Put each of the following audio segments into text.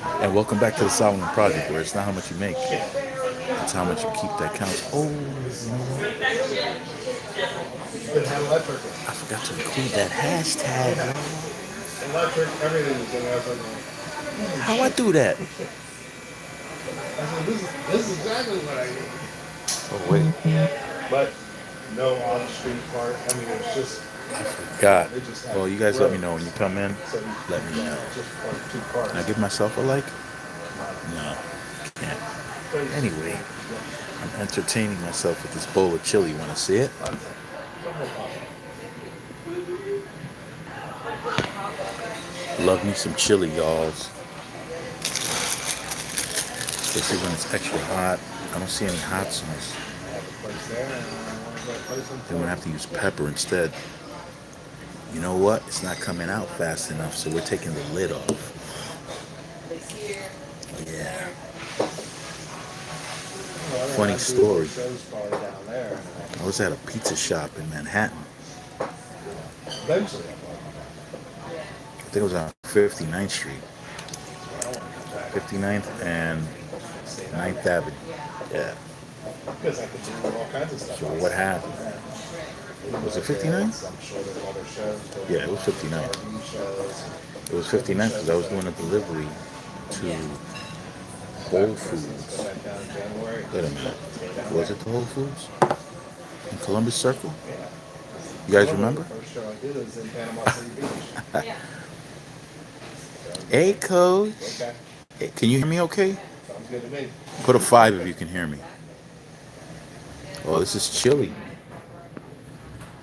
And welcome back to the Solomon Project, where it's not how much you make, it's how much you keep that counts. Oh, you know what? I forgot to include that hashtag. Electric, everything is electric. How I do that? I said, this is exactly what I need. Oh, wait. But no on-street park. I mean, it's just, I forgot. they just have Well, you guys let me know when you roads. come in. So you Let me know. just park two Can I cars. give myself a like? No, can't. Anyway, I'm entertaining myself with this bowl of chili. Want to see it? Love me some chili, y'all. Especially when it's extra hot. I don't see any hot sauce. I have a place there, and I want to go place in Then we're gonna Florida. have to use pepper instead. You know what? It's not coming out fast enough, so we're taking the lid off. Yeah. Well, they Funny have beautiful story. shows bar down there. I was at a pizza shop in Manhattan. Eventually, I think it was on 59th Street, I want to come back. 59th and Stay down 9th there. Avenue. Yeah. Because I could do all kinds of stuff So what outside. happened? Was it 59th? I'm sure there's other shows. Yeah, it was 59th. RV shows. It was 59th because I was doing a delivery to Whole Foods. Go back down in January. Wait a minute. Stay down Was there. it the Whole Foods in Columbus Circle? Yeah. You guys Normally, remember? the first show I did was in Panama City Beach. So, Hey, Coach. okay. Hey, can you hear me okay? Sounds good to me. Put a 5 if you can hear me. Oh, this is chilly.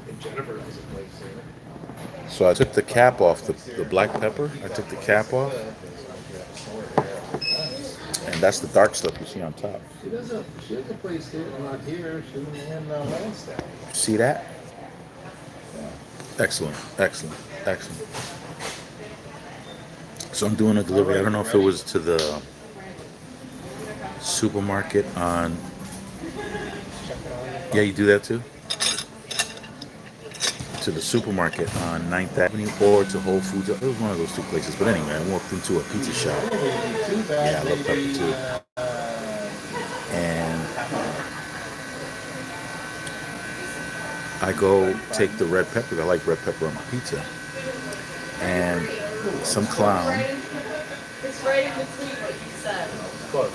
And Jennifer has a place here. So I took the cap off, the black pepper. I took the cap off, and that's the dark stuff you see on top. She has a place here, not here. She's in Lansdowne. See that? Excellent, excellent, excellent. So I'm doing a delivery. I don't know if it was to the supermarket on. Yeah, you do that too? To the supermarket on 9th Avenue or to Whole Foods. It was one of those two places. But anyway, I walked into a pizza shop. Too Yeah, bad, I love pepper maybe too. And I go take the red pepper. I like red pepper on my pizza. And some clown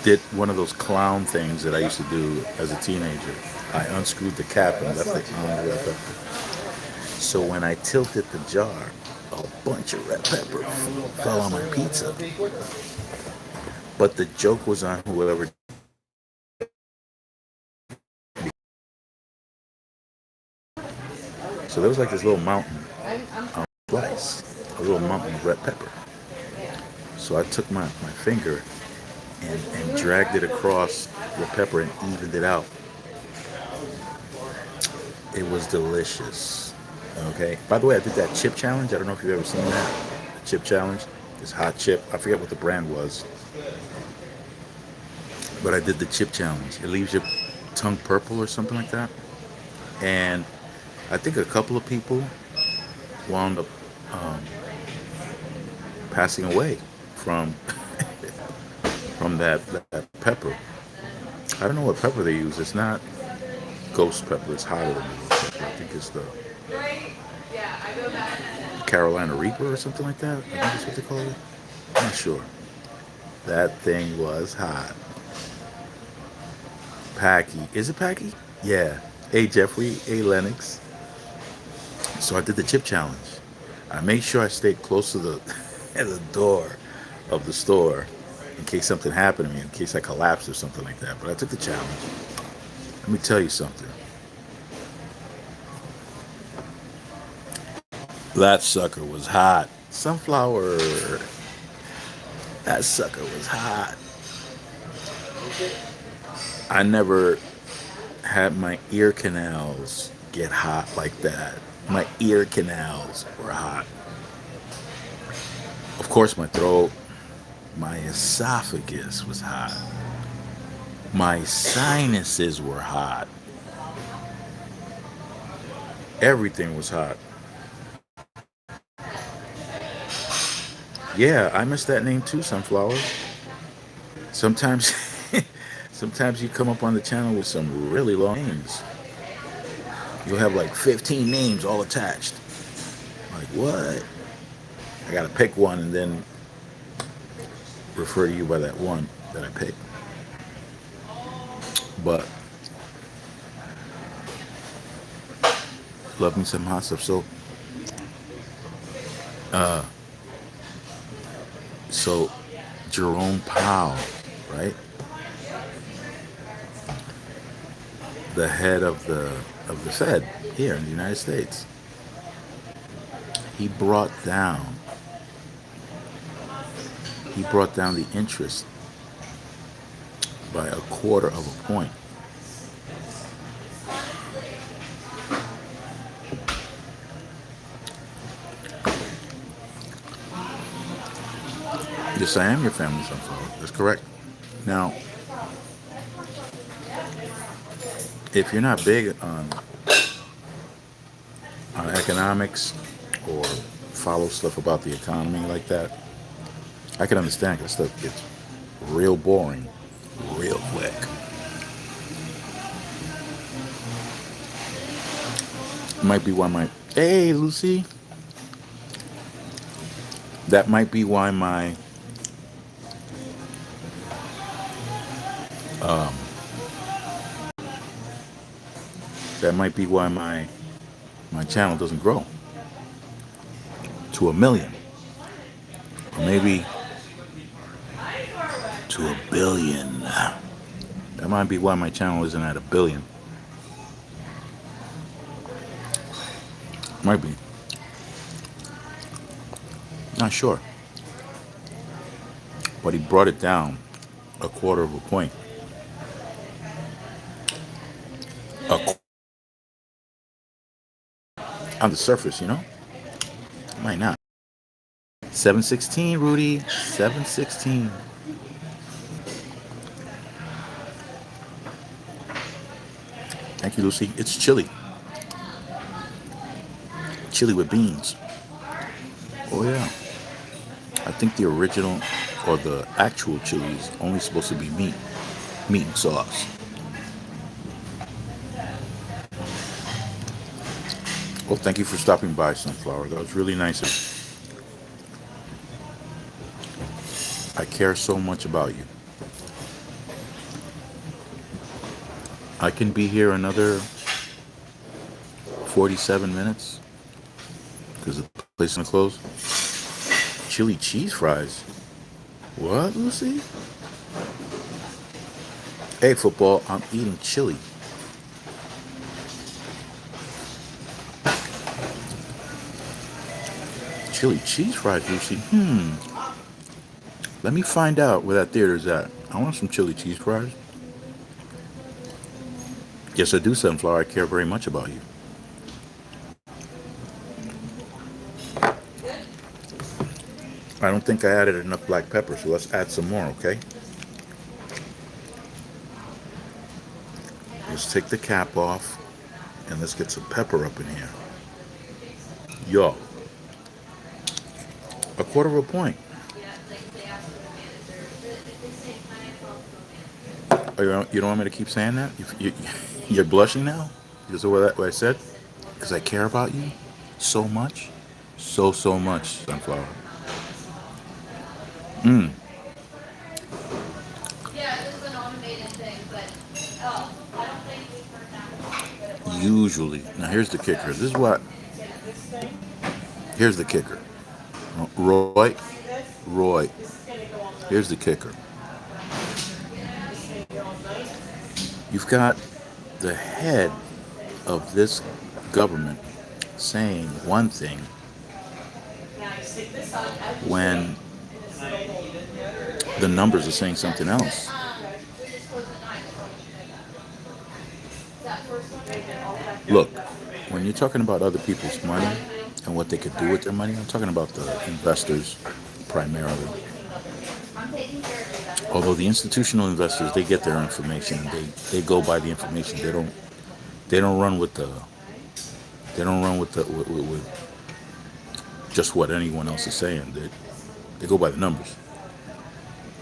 did one of those clown things that I used to do as a teenager. I unscrewed the cap and left it on the red pepper. So when I tilted the jar, a bunch of red pepper fell on my pizza. But the joke was on whoever. So there was like this little mountain slice, a little mountain of red pepper. So I took my finger and dragged it across the pepper and evened it out. It was delicious. Okay. By the way, I did that chip challenge. I don't know if you've ever seen that. The chip challenge. This hot chip. I forget what the brand was. But I did the chip challenge. It leaves your tongue purple or something like that. And I think a couple of people wound up um, passing away from from that pepper. I don't know what pepper they use. It's not ghost pepper. It's hotter than the ghost pepper. I think it's the Carolina Reaper or something like that. I think that's what they call it. I'm not sure. That thing was hot. Packy. Is it Packy? Yeah. Hey Jeffrey. Hey Lennox. So I did the chip challenge. I made sure I stayed close to the at the door of the store in case something happened to me, in case I collapsed or something like that. But I took the challenge. Let me tell you something. That sucker was hot. Sunflower. That sucker was hot. I never had my ear canals get hot like that. My ear canals were hot. Of course, my throat, my esophagus was hot. My sinuses were hot. Everything was hot. Yeah, I miss that name too, Sunflower. Sometimes, sometimes you come up on the channel with some really long names. You'll have like 15 names all attached. Like, what? I gotta pick one and then refer to you by that one that I picked. But love me some hot stuff. So Jerome Powell, right? The head of the Fed here in the United States. He brought down he brought down the interest by a quarter of a point. Yes, I am your family sunflower. That's correct. Now, if you're not big on economics or follow stuff about the economy like that, I can understand because stuff gets real boring real quick. Might be why my hey Lucy. That might be why my channel doesn't grow to a million, or maybe to a billion. That might be why my channel isn't at a billion. Might be. Not sure. But he brought it down a quarter of a point. A, on the surface, you know? Might not. 716, Rudy. 716. Thank you, Lucy. It's chili. Chili with beans. Oh, yeah. I think the original or the actual chili is only supposed to be meat. Meat and sauce. Well, thank you for stopping by, Sunflower. That was really nice of you. I care so much about you. I can be here another 47 minutes because the place is going to close. Chili cheese fries. What, Lucy? Hey, football, I'm eating chili. Chili cheese fries, Lucy. Let me find out where that theater's at. I want some chili cheese fries. Yes, I do, Sunflower. I care very much about you. I don't think I added enough black pepper, so let's add some more, okay? Let's take the cap off and let's get some pepper up in here. Yo, a quarter of a point. Oh, you don't want me to keep saying that? You're blushing now? Is that what I said? Because I care about you so much? So much, Sunflower. Usually. Now, here's the kicker. This is what. Here's the kicker. Roy. Here's the kicker. You've got the head of this government saying one thing when the numbers are saying something else. Look, when you're talking about other people's money and what they could do with their money, I'm talking about the investors primarily. Although the institutional investors, they get their information and they go by the information. They don't run with the they don't run with just what anyone else is saying. They go by the numbers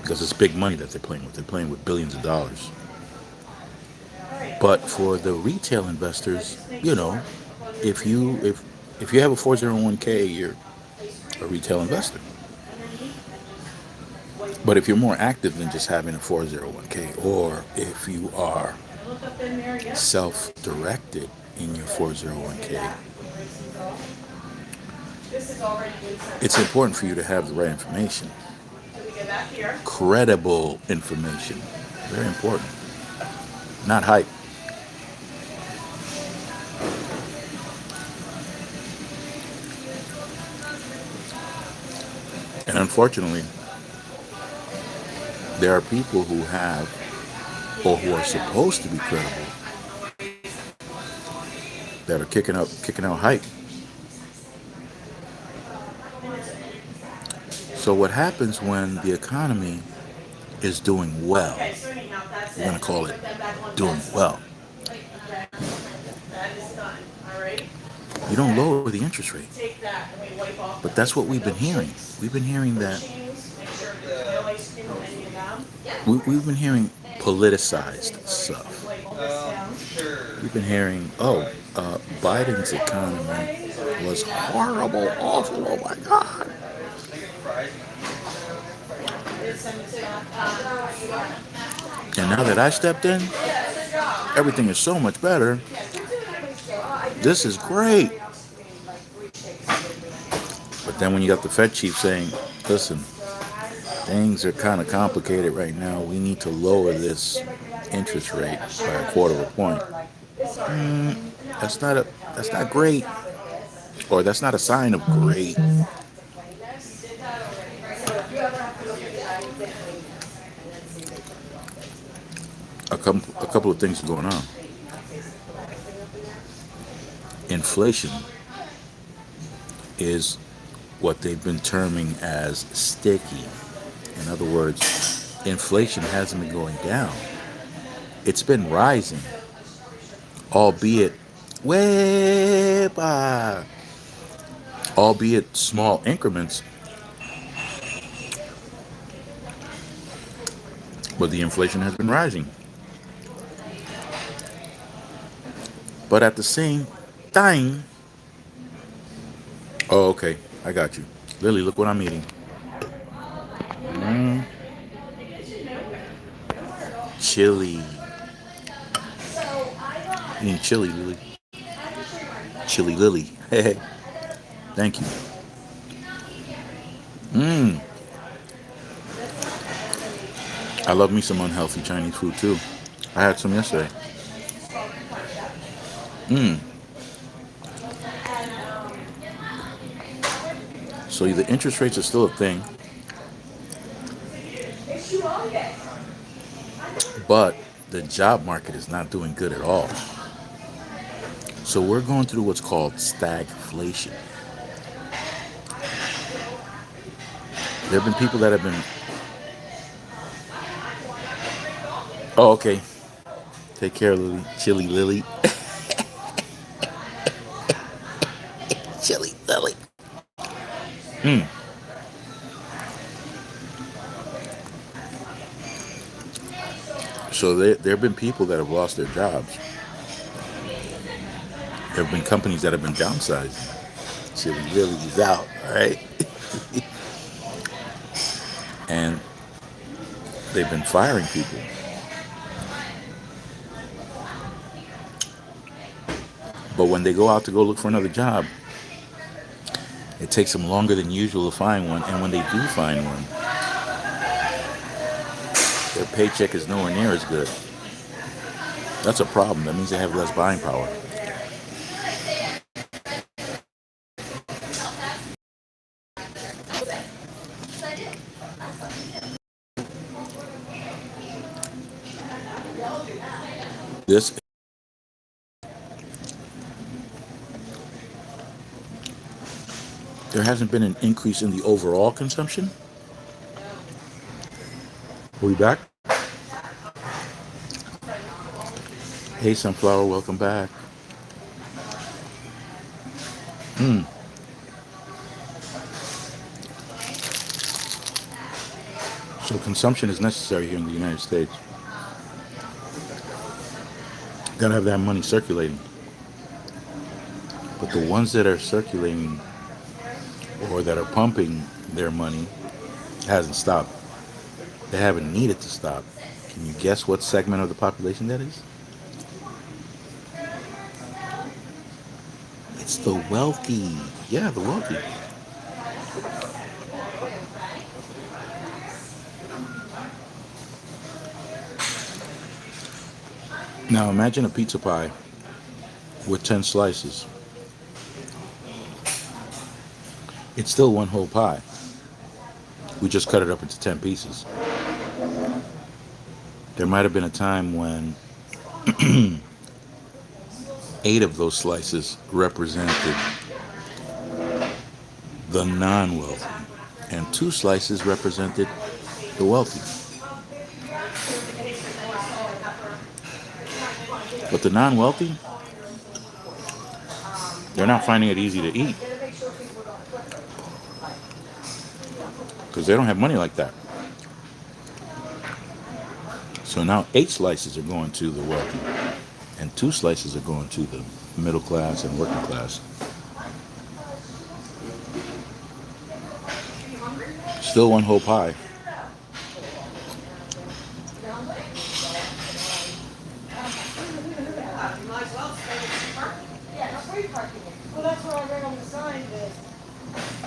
because it's big money that they're playing with. They're playing with billions of dollars. But for the retail investors, if you have a 401k, you're a retail investor. But if you're more active than just having a 401k, or if you are self-directed in your 401k, it's important for you to have the right information, credible information. Very important, not hype. And unfortunately, there are people who have, or who are supposed to be credible, that are kicking out hype. So what happens when the economy is doing well? We're going to call it doing well. You don't lower the interest rate. But that's what we've been hearing. We've been hearing that. We've been hearing politicized stuff. We've been hearing, Biden's economy was horrible, awful, oh my God. And now that I stepped in, everything is so much better. This is great. But then when you got the Fed chief saying, listen, things are kind of complicated right now. We need to lower this interest rate by a quarter of a point. That's not great, or that's not a sign of great. A couple of things are going on. Inflation is what they've been terming as sticky. In other words, inflation hasn't been going down. It's been rising, albeit way by, albeit small increments, but the inflation has been rising. But at the same time, oh, okay, I got you. Lily, look what I'm eating. Mm, chili. Eating chili, Lily. Chili Lily. Hey, thank you. Mmm. I love me some unhealthy Chinese food too. I had some yesterday. Mmm. So the interest rates are still a thing, but the job market is not doing good at all. So we're going through what's called stagflation. There have been people that have been. Oh, okay. Take care, Lily. Chili Lily. Chili Lily. Mm. So there have been people that have lost their jobs. There have been companies that have been downsizing. Chili Lily's out, all right? And they've been firing people. But when they go out to go look for another job, it takes them longer than usual to find one. And when they do find one, their paycheck is nowhere near as good. That's a problem. That means they have less buying power. This There hasn't been an increase in the overall consumption. Are we back? Hey, Sunflower, welcome back. Mm. So consumption is necessary here in the United States. Gotta have that money circulating. But the ones that are circulating or that are pumping their money hasn't stopped. They haven't needed to stop. Can you guess what segment of the population that is? It's the wealthy. Yeah, the wealthy. Now imagine a pizza pie with 10 slices. It's still one whole pie. We just cut it up into 10 pieces. There might have been a time when 8 of those slices represented the non wealthy, and 2 slices represented the wealthy. But the non wealthy, they're not finding it easy to eat because they don't have money like that. So now 8 slices are going to the wealthy, and 2 slices are going to the middle class and working class. Still one whole pie.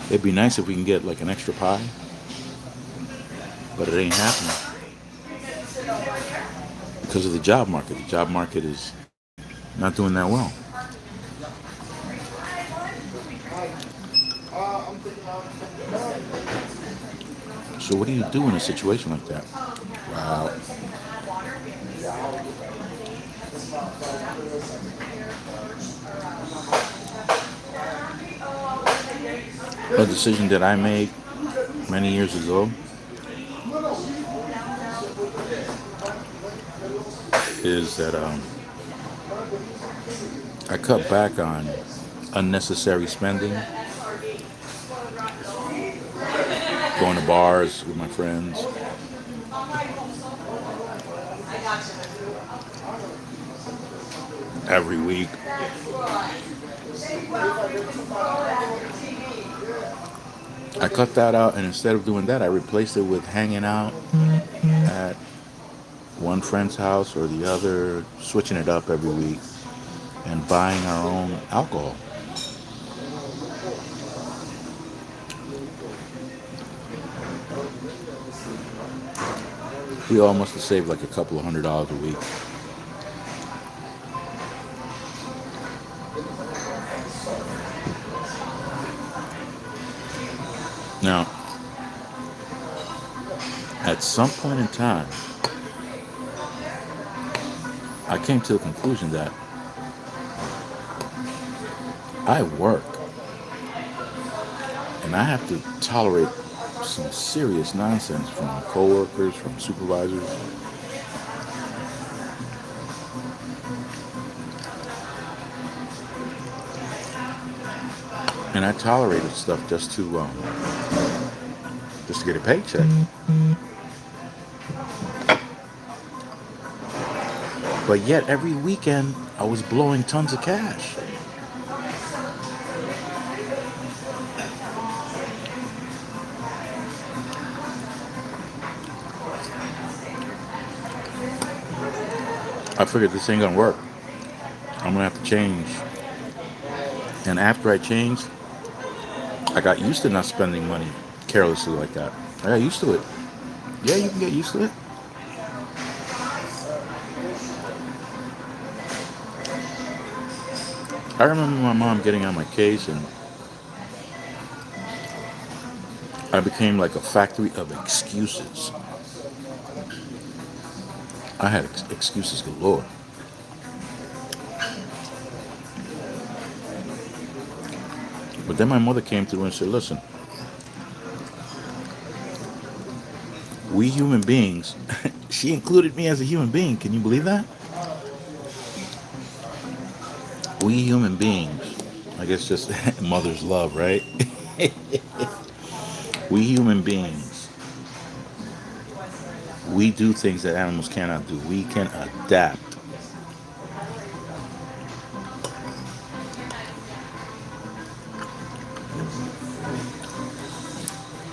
It'd be nice if we can get like an extra pie, but it ain't happening because of the job market. The job market is not doing that well. So what do you do in a situation like that? Wow. A decision that I made many years ago is that I cut back on unnecessary spending, going to bars with my friends, every week. I cut that out, and instead of doing that, I replaced it with hanging out at one friend's house or the other, switching it up every week, and buying our own alcohol. We all must have saved like a couple of $100 a week. Now, at some point in time, I came to the conclusion that I work and I have to tolerate some serious nonsense from coworkers, from supervisors. And I tolerated stuff just to get a paycheck. But yet every weekend I was blowing tons of cash. I figured this ain't gonna work. I'm gonna have to change. And after I changed, I got used to not spending money carelessly like that. I got used to it. Yeah, you can get used to it. I remember my mom getting on my case, and I became like a factory of excuses. I had excuses galore. But then my mother came through and said, listen, we human beings, she included me as a human being. Can you believe that? We human beings, I guess just mother's love, right? We human beings We do things that animals cannot do. We can adapt.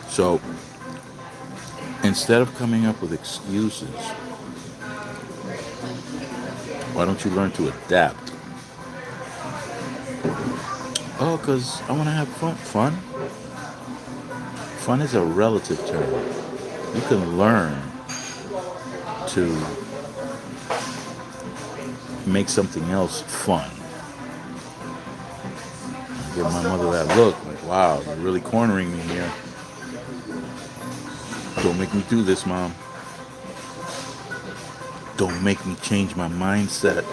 So instead of coming up with excuses, why don't you learn to adapt? Oh, because I want to have fun. Fun? Fun is a relative term. You can learn to make something else fun. Give my mother that look like, wow, you're really cornering me here. Don't make me do this, Mom. Don't make me change my mindset.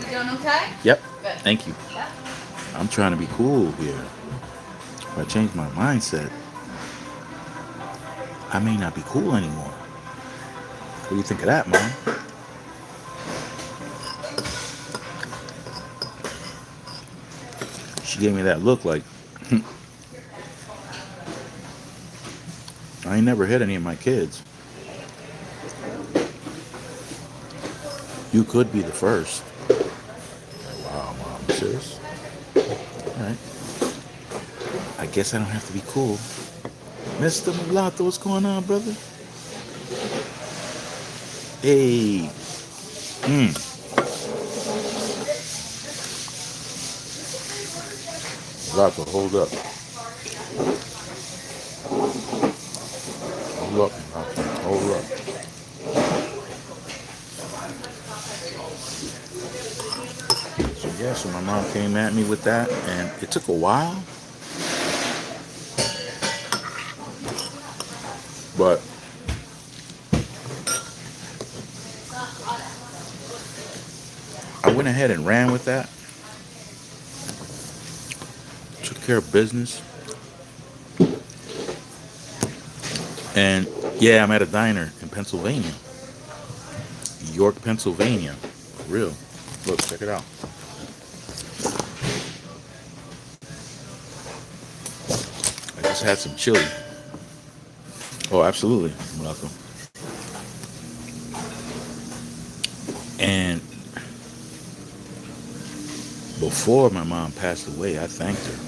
You doing okay? Yep. Good. Thank you. Yeah. I'm trying to be cool here. If I change my mindset, I may not be cool anymore. What do you think of that, Mom? She gave me that look like, I ain't never hit any of my kids. You could be the first. Wow, Mom, you serious? All right. I guess I don't have to be cool. Mr. Mulatto, what's going on, brother? Hey. Mulatto, hold up. Hold up, Mulatto. Hold up. So, yeah, so my mom came at me with that, and it took a while. But I went ahead and ran with that. Took care of business. And yeah, I'm at a diner in Pennsylvania. York, Pennsylvania. For real. Look, check it out. I just had some chili. Oh, absolutely. Welcome. And before my mom passed away, I thanked her.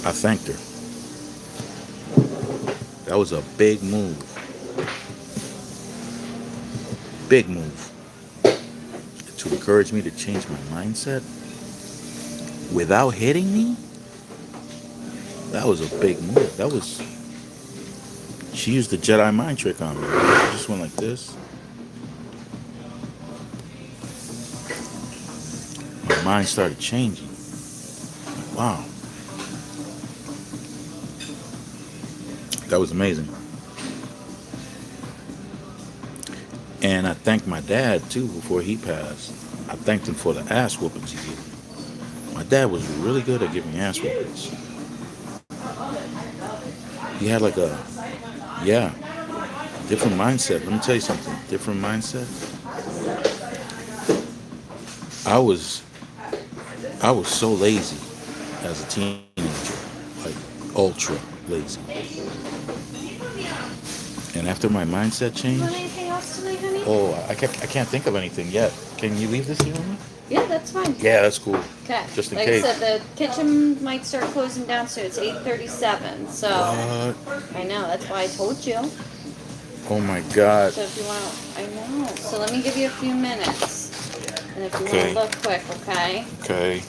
I thanked her. That was a big move. Big move. To encourage me to change my mindset without hitting me. That was a big move. That was. She used the Jedi mind trick on me. She just went like this. My mind started changing. Wow. That was amazing. And I thanked my dad too before he passed. I thanked him for the ass whoopings he gave me. My dad was really good at giving ass whoopings. He had like a, yeah, different mindset. Let me tell you something. Different mindset. I was so lazy as a teenager, like ultra lazy. And after my mindset You want changed, anything else tonight, honey? oh, I can't think of anything yet. Can you leave this here with me? Yeah, that's fine. Yeah, that's cool. Okay. Just in Like case. I said, the kitchen might start closing down soon. It's 8:37, so What? I know that's why I told you. Oh my God. So if you want, I know. So let me give you a few minutes, and if you Okay. want to look quick, okay? Okay.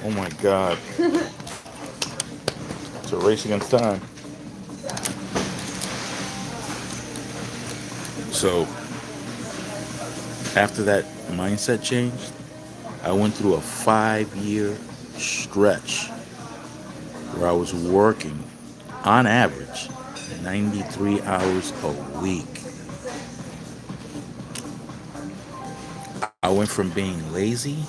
Oh my God. It's a race against time. So after that mindset changed, I went through a 5-year stretch where I was working on average 93 hours a week. I went from being lazy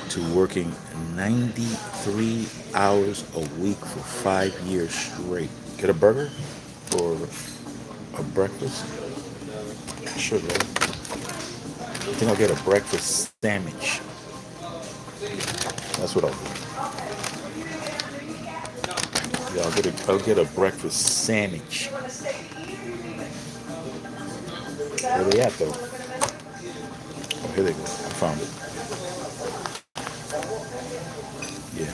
to working 93 hours a week for 5 years straight. Get a burger or a breakfast? Sure, right? I think I'll get a breakfast sandwich. That's what I'll do. Yeah, I'll get a breakfast sandwich. Where they at though? Oh, here they go. I found it. Yeah.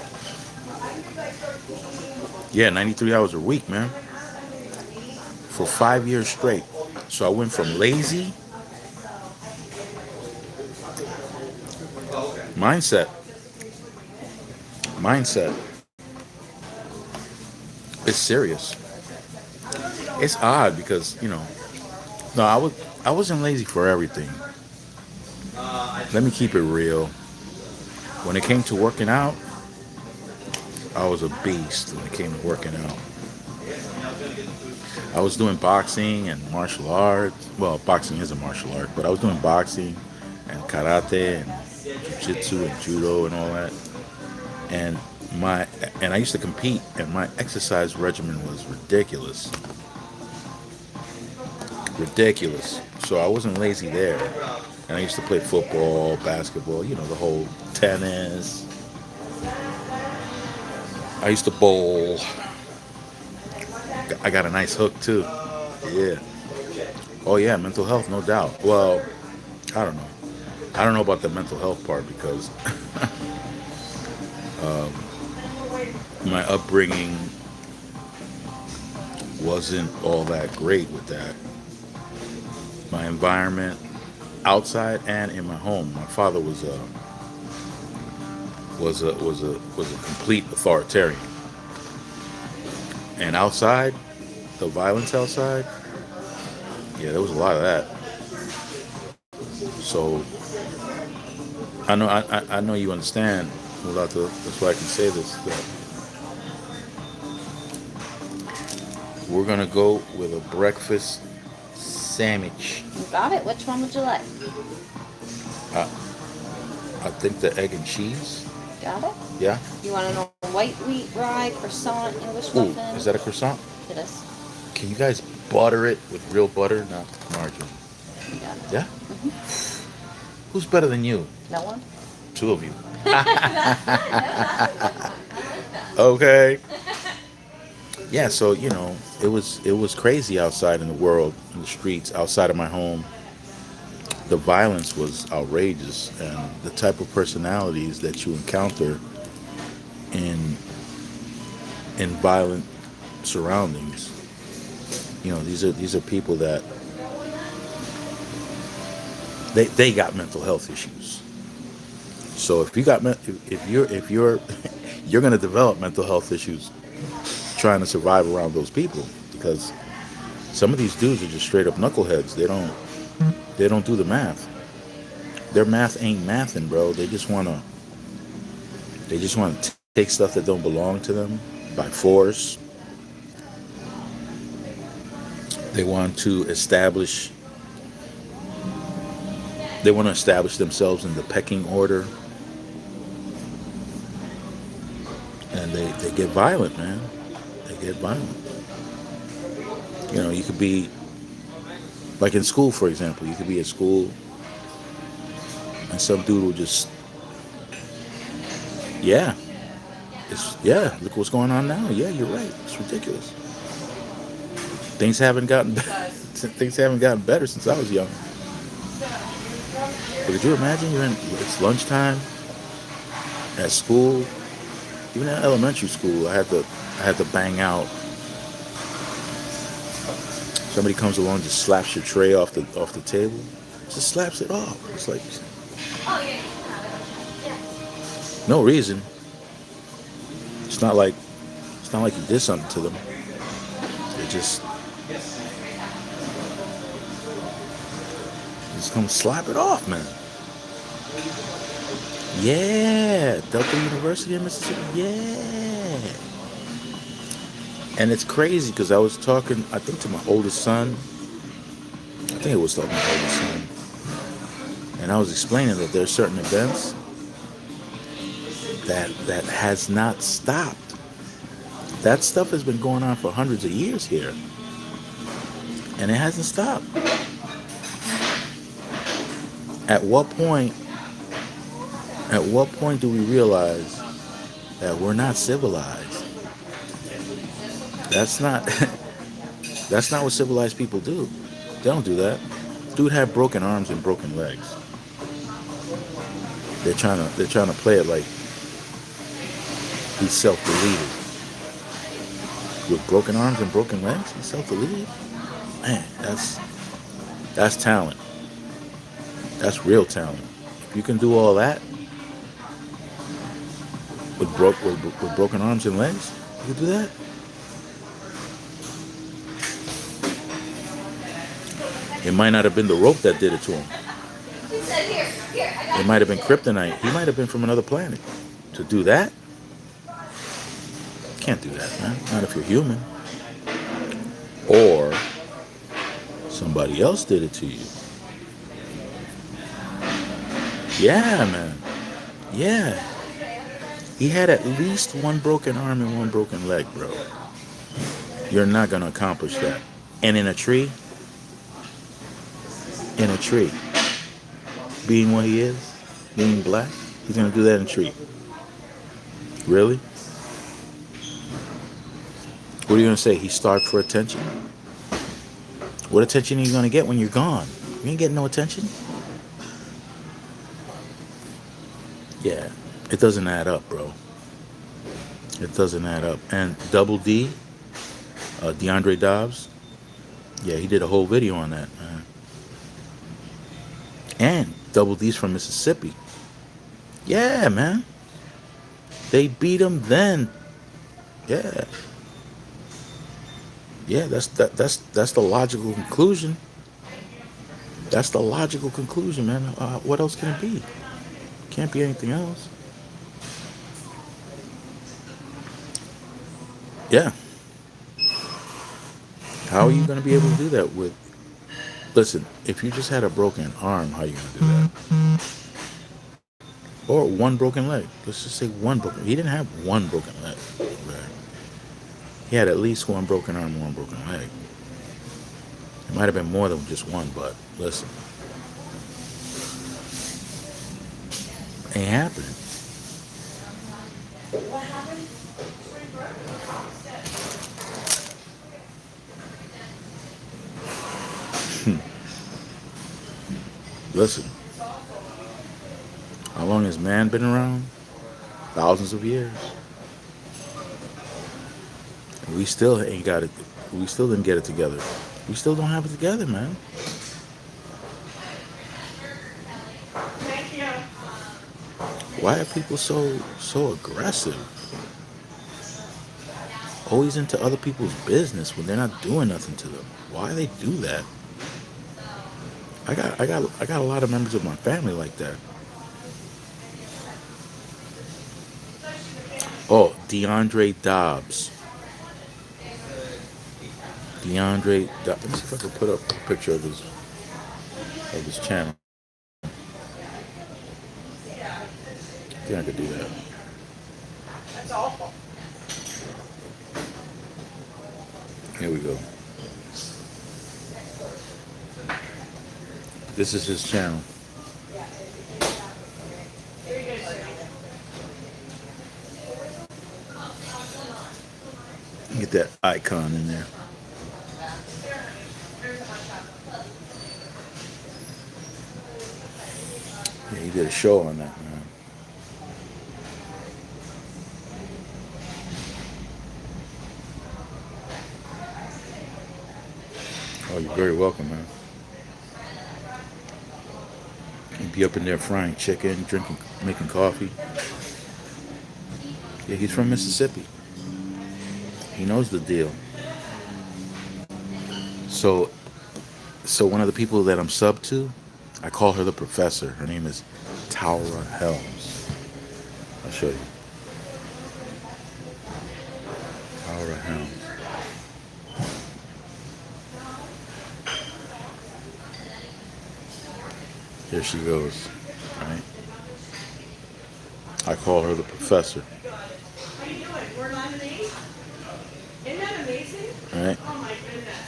Yeah, 93 hours a week, man. For 5 years straight. So I went from lazy mindset, mindset. It's serious. It's odd because no, I wasn't lazy for everything. Let me keep it real. When it came to working out, I was a beast. When it came to working out, I was doing boxing and martial arts. Well, boxing is a martial art, but I was doing boxing and karate and jiu-jitsu and judo and all that. And my and I used to compete, and my exercise regimen was ridiculous, ridiculous. So I wasn't lazy there. And I used to play football, basketball, the whole tennis. I used to bowl. I got a nice hook too. Yeah. Oh yeah, mental health, no doubt. Well, I don't know. I don't know about the mental health part because my upbringing wasn't all that great with that. My environment outside and in my home. My father was a complete authoritarian. And outside, the violence outside, yeah, there was a lot of that. So I know you understand. Without the That's why I can say this. That we're gonna go with a breakfast sandwich. You got it? Which one would you like? I, I think the egg and cheese. Got it? Yeah. You want a white wheat rye croissant English Ooh, muffin? is that a croissant? It is. Can you guys butter it with real butter, not margarine? You got it. Yeah. Who's better than you? No one? Two of you. Okay. Yeah. So it was crazy outside in the world, in the streets, outside of my home. The violence was outrageous, and the type of personalities that you encounter in violent surroundings. These are people that they got mental health issues. So if you got if you're you're going to develop mental health issues trying to survive around those people, because some of these dudes are just straight up knuckleheads. They don't do the math. Their math ain't mathing, bro. They just want to take stuff that don't belong to them by force. They want to establish they want to establish themselves in the pecking order, and they get violent, man. They get violent. You could be like in school, for example. You could be at school, and some dude will just, yeah, look what's going on now. Yeah, you're right. It's ridiculous. Things haven't gotten things haven't gotten better since I was young. But could you imagine it's lunchtime at school, even in elementary school, I had to bang out. Somebody comes along, just slaps your tray off the table, just slaps it off. It's like no reason. It's not like you did something to them. They just come slap it off, man. Yeah, Delta University in Mississippi. Yeah. And it's crazy because I was talking, I think, to my oldest son. I think it was talking to my oldest son. And I was explaining that there are certain events that has not stopped. That stuff has been going on for hundreds of years here. And it hasn't stopped. At what point do we realize that we're not civilized? That's not that's not what civilized people do. They don't do that. Dude had broken arms and broken legs. They're trying to play it like he's self-deleted. With broken arms and broken legs, he's self-deleted. Man, that's talent. That's real talent. If you can do all that with broken arms and legs, you can do that. It might not have been the rope that did it to him. It might have been kryptonite. He might have been from another planet. To do that, can't do that, man. Not if you're human. Or somebody else did it to you. Yeah, man. Yeah. He had at least one broken arm and one broken leg, bro. You're not gonna accomplish that. And in a tree, being what he is, being black, he's gonna do that in a tree. Really? What are you gonna say? He starved for attention? What attention are you gonna get when you're gone? You ain't getting no attention? Yeah. It doesn't add up, bro. It doesn't add up. And Double D, DeAndre Dobbs, yeah, he did a whole video on that, man. And Double D's from Mississippi. Yeah, man. They beat him then. Yeah. Yeah, that's the logical conclusion. That's the logical conclusion, man. What else can it be? Can't be anything else. Yeah. How are you going to be able to do that with? Listen, if you just had a broken arm, how are you going to do that? Or one broken leg. Let's just say one broken. He didn't have one broken leg. Right? He had at least one broken arm and one broken leg. It might have been more than just one, but listen, ain't happening. Listen, how long has man been around? Thousands of years. And we still ain't got it. We still didn't get it together. We still don't have it together, man. Why are people so aggressive? Always into other people's business when they're not doing nothing to them. Why they do that? I got a lot of members of my family like that. Oh, DeAndre Dobbs. Let me see if I can put up a picture of his channel. I think I could do that. Here we go. This is his channel. Get that icon in there. Yeah, he did a show on that, man. Oh, you're very welcome, man. He'd be up in there frying chicken, drinking, making coffee. Yeah, he's from Mississippi. He knows the deal. So, so one of the people that I'm sub to, I call her the professor. Her name is Taura Helms. I'll show you. Taura Helms. Here she goes. Right? I call her the professor. How you doing? We're lemonade? Isn't that amazing? Right? Oh my goodness.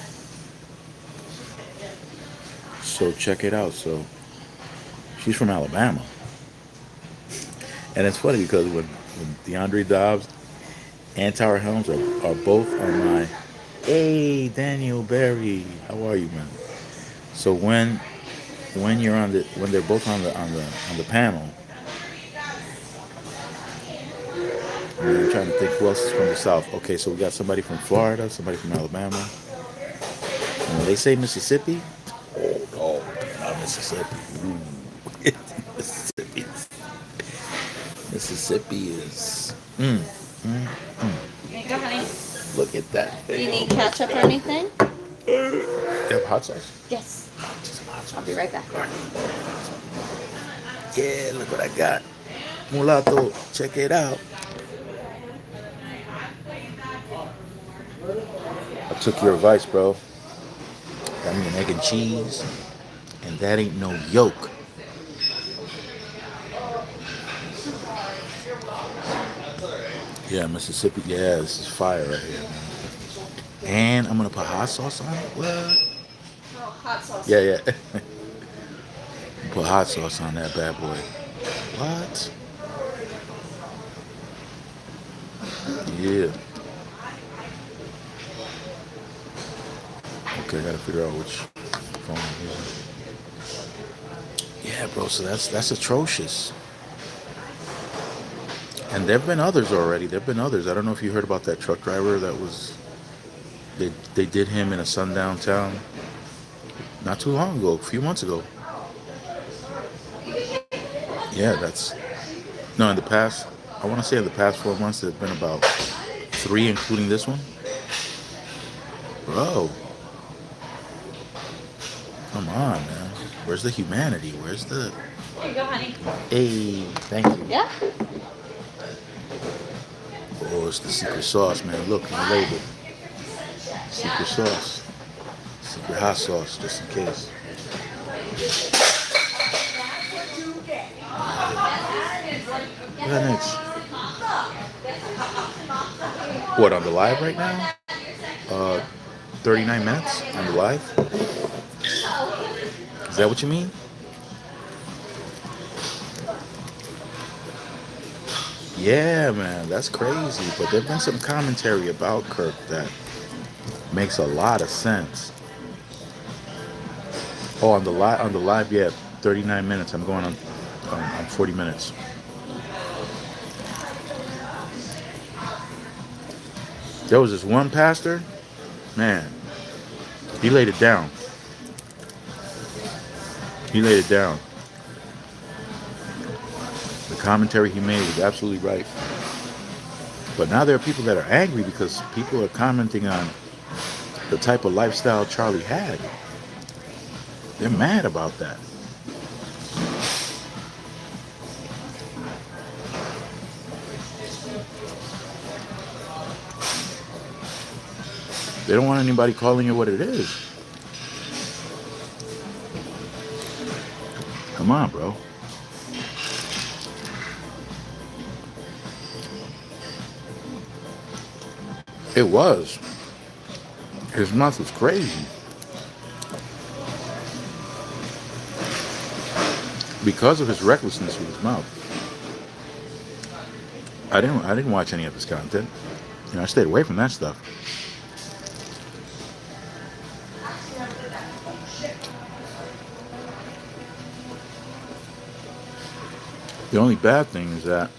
So check it out. So she's from Alabama. And it's funny because when DeAndre Dobbs and Tower Helms are both on my. Hey, Daniel Barry, how are you, man? So when you're on the when they're both on the panel, I'm trying to think who else is from the South. Okay, so we got somebody from Florida, somebody from Alabama. And when they say Mississippi, oh no, not Mississippi. Ooh. Mississippi, Mississippi is. Here you go, honey. Look at that Do thing. you Oh need my ketchup or God. anything? You have hot sauce? Yes. Just some hot I'll sauce. be right back. All right. Yeah, look what I got. Mulatto, check it out. I took your advice, bro. Got me an egg and cheese, and that ain't no yolk. Yeah, Mississippi. Yeah, this is fire right here, man. And I'm gonna put hot sauce on it. What? Oh, hot sauce. Yeah, yeah. Put hot sauce on that bad boy. What? Yeah. Okay, I gotta figure out which phone I'm using. Yeah, bro. So that's atrocious. And there've been others already. There've been others. I don't know if you heard about that truck driver that was. They did him in a sundown town not too long ago, a few months ago. Yeah, that's no. In the past, I want to say in the past 4 months, there've been about three, including this one. Bro, come on, man. Where's the humanity? Where's the? Here you go, honey. Hey, thank you. Yeah? Oh, it's the secret sauce, man. Look on the label. Secret sauce. Secret hot sauce, just in case. What next? What, on the live right now? Uh, 39 minutes on the live? Is that what you mean? Yeah, man, that's crazy. But there's been some commentary about Kirk that makes a lot of sense. Oh, on the live, yeah, 39 minutes. I'm going on 40 minutes. There was this one pastor, man, he laid it down. He laid it down. The commentary he made was absolutely right. But now there are people that are angry because people are commenting on the type of lifestyle Charlie had. They're mad about that. They don't want anybody calling it what it is. Come on, bro. It was. His mouth was crazy. Because of his recklessness with his mouth. I didn't watch any of his content. I stayed away from that stuff. The only bad thing is that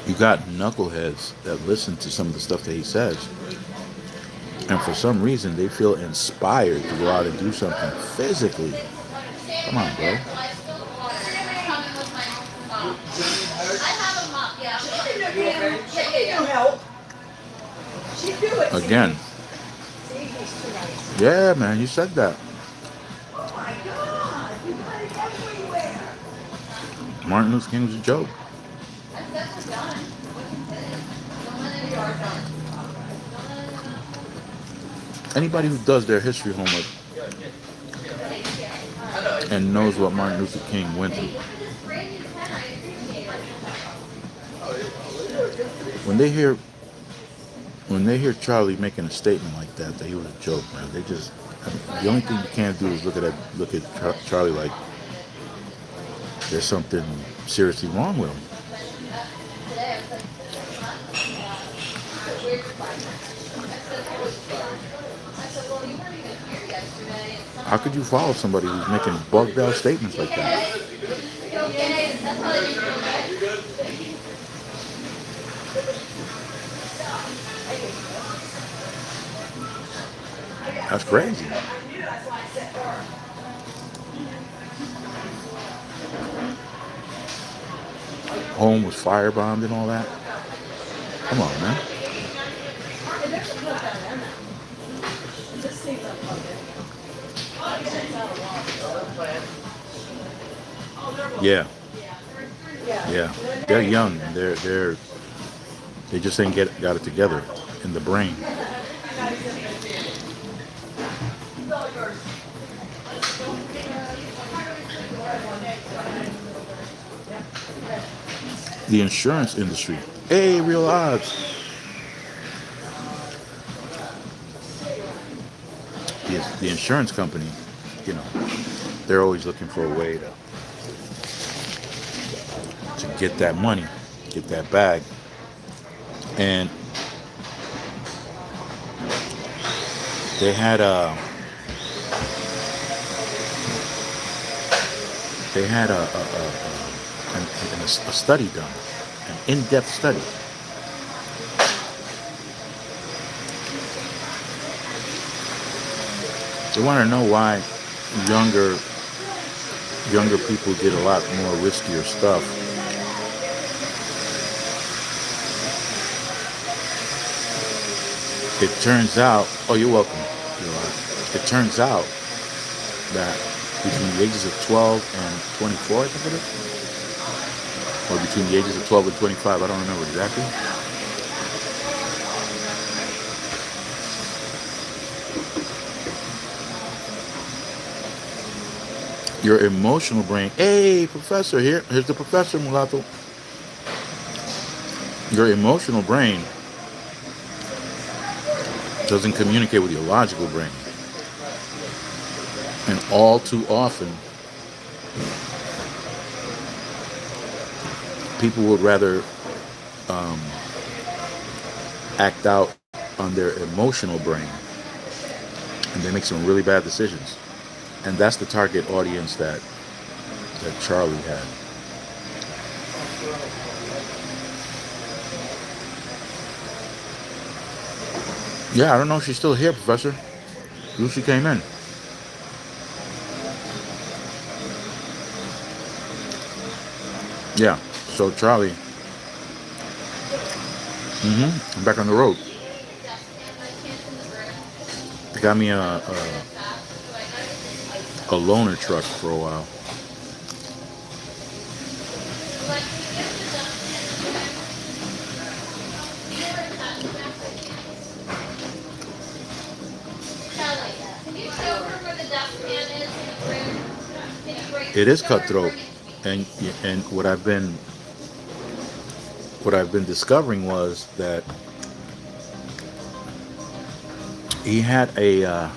you got knuckleheads that listen to some of the stuff that he says. And for some reason, they feel inspired to go out and do something physically. Come on, bro. Again. Yeah, man, you said that. Martin Luther King was a joke. Anybody who does their history homework and knows what Martin Luther King went through, when they hear Charlie making a statement like that he was a joke, man, they just the only thing you can't do is look at Charlie like there's something seriously wrong with him. How could you follow somebody who's making bugged out statements like that? That's crazy. Home was firebombed and all that. Come on, man. Yeah, yeah. They're young. They just ain't got it together in the brain. The insurance industry. Hey, real odds. The insurance company, you know, they're always looking for a way to get that money, get that bag. And they had a a study done, an in-depth study. They want to know why younger people did a lot more riskier stuff. It turns out, oh, you're welcome. It turns out that between the ages of 12 and 24, I think it is, or between the ages of 12 and 25, I don't remember exactly. Your emotional brain. Hey, professor, here's the professor, Mulatto. Your emotional brain doesn't communicate with your logical brain. And all too often, people would rather act out on their emotional brain, and they make some really bad decisions. And that's the target audience that Charlie had. Yeah, I don't know if she's still here, Professor. Lucy came in. Yeah, so Charlie, I'm back on the road. They got me a loaner truck for a while. It is cutthroat, and what I've been discovering was that he had I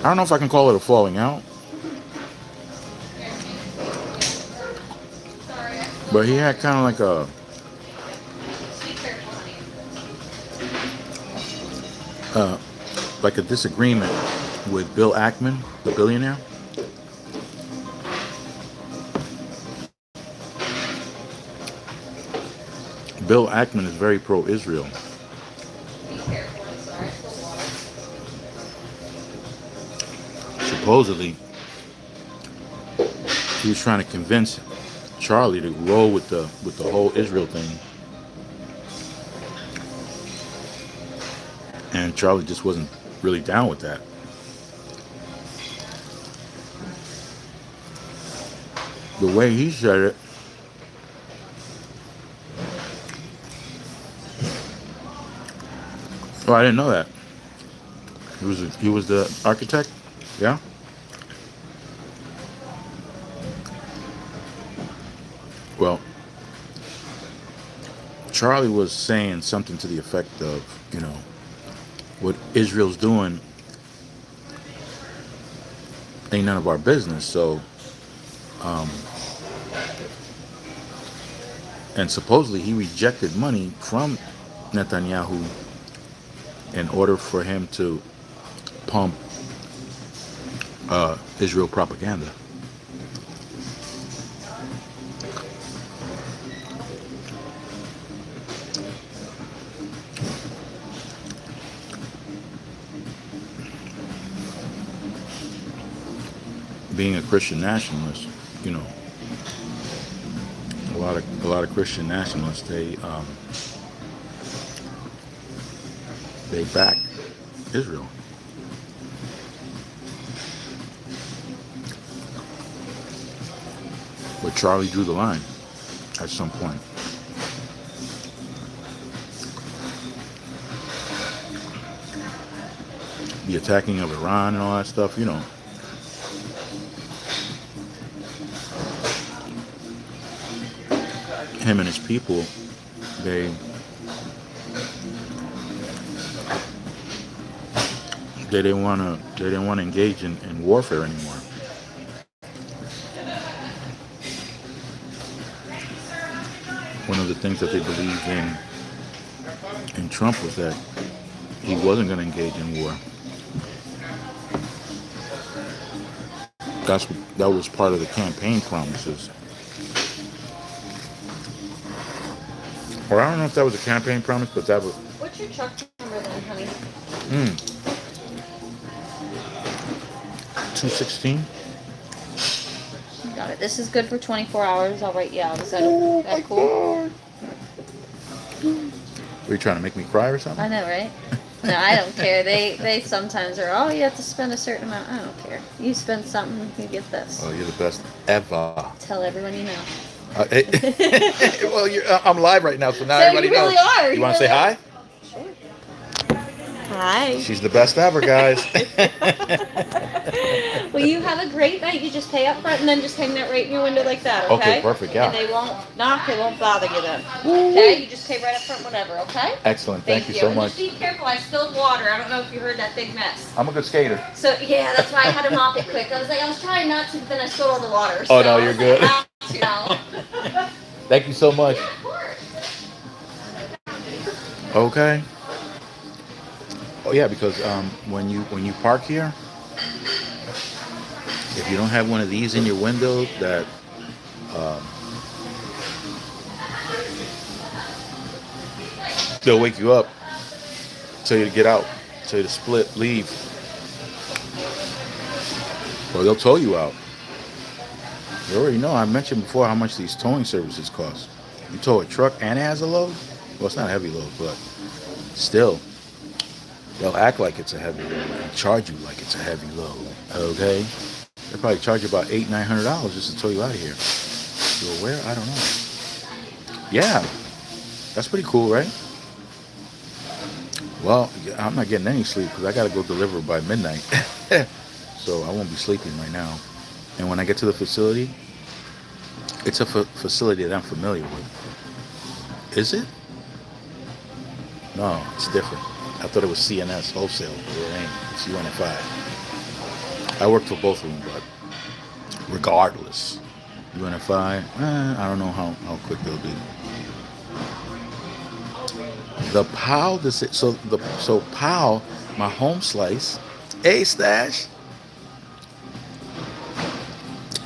don't know if I can call it a falling out, but he had kind of like a disagreement with Bill Ackman, the billionaire. Bill Ackman is very pro-Israel. Supposedly, he was trying to convince Charlie to roll with the whole Israel thing, and Charlie just wasn't really down with that. The way he said it, oh, I didn't know that. He was the architect, yeah. Well, Charlie was saying something to the effect of, what Israel's doing ain't none of our business. So, And supposedly he rejected money from Netanyahu in order for him to pump Israel propaganda. Being a Christian nationalist, you know, a lot of Christian nationalists, they back Israel. But Charlie drew the line at some point. The attacking of Iran and all that stuff, you know. Him and his people, they they didn't want to engage in warfare anymore. One of the things that they believed in Trump was that he wasn't going to engage in war. That was part of the campaign promises. Or I don't know if that was a campaign promise, but that was. What's your truck number then, honey? 216. Got it. This is good for 24 hours. I'll write you out. Is that, that cool? God. Were you trying to make me cry or something? I know, right? No, I don't care. They sometimes are, oh, you have to spend a certain amount. I don't care. You spend something, you get this. Oh, you're the best ever. Tell everyone you know. Well, I'm live right now, so now So everybody you really knows. are. You want to say hi? Sure. Hi. She's the best ever, guys. Well, you have a great night. You just pay up front and then just hang that right in your window like that, okay? Okay, perfect, yeah. And they won't knock, they won't bother you then. Okay? You just pay right up front, whatever, okay? Excellent. Thank you so And much. just be careful. I spilled water. I don't know if you heard that big mess. I'm a good skater. So, yeah, that's why I had to mop it quick. I was trying not to, but then I spilled all the water. Oh, So no, I you're was good. Like, you know. Thank you so much. Of course. Okay. Oh yeah, because when you park here, if you don't have one of these in your window that they'll wake you up, tell you to get out, tell you to split, leave, or they'll tow you out. You already know, I mentioned before how much these towing services cost. You tow a truck and it has a load? Well, it's not a heavy load, but still, they'll act like it's a heavy load and charge you like it's a heavy load, okay? They'll probably charge you about $800-900 just to tow you out of here. You're aware? I don't know. Yeah, that's pretty cool, right? Well, I'm not getting any sleep because I got to go deliver by midnight. So I won't be sleeping right now. And when I get to the facility, it's a facility that I'm familiar with. Is it? No, it's different. I thought it was CNS wholesale, but it ain't. It's UNFI. I worked for both of them, but regardless, UNFI, I don't know how quick they'll be. The Powell, so Powell, my home slice, Stash.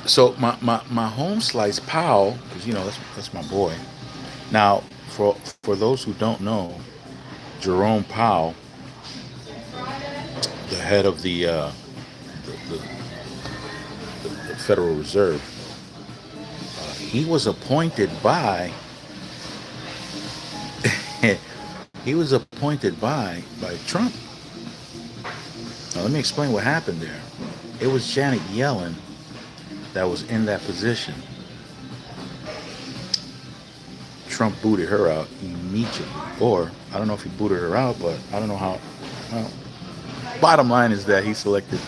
So my home slice Powell, because you know that's my boy. Now for those who don't know, Jerome Powell, the head of the Federal Reserve, he was appointed by Trump. Now let me explain what happened there. It was Janet Yellen that was in that position. Trump booted her out immediately. Or, I don't know if he booted her out, but I don't know how. Well, bottom line is that he selected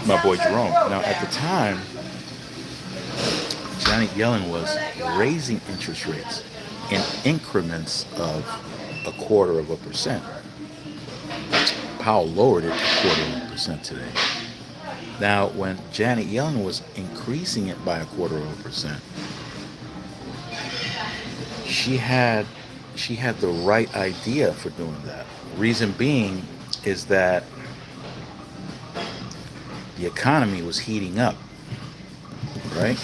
my boy Jerome. Now, at the time, Janet Yellen was raising interest rates in increments of 0.25%. Powell lowered it 0.25% today. Now, when Janet Yellen was increasing it by 0.25%, she had the right idea for doing that. Reason being is that the economy was heating up, right?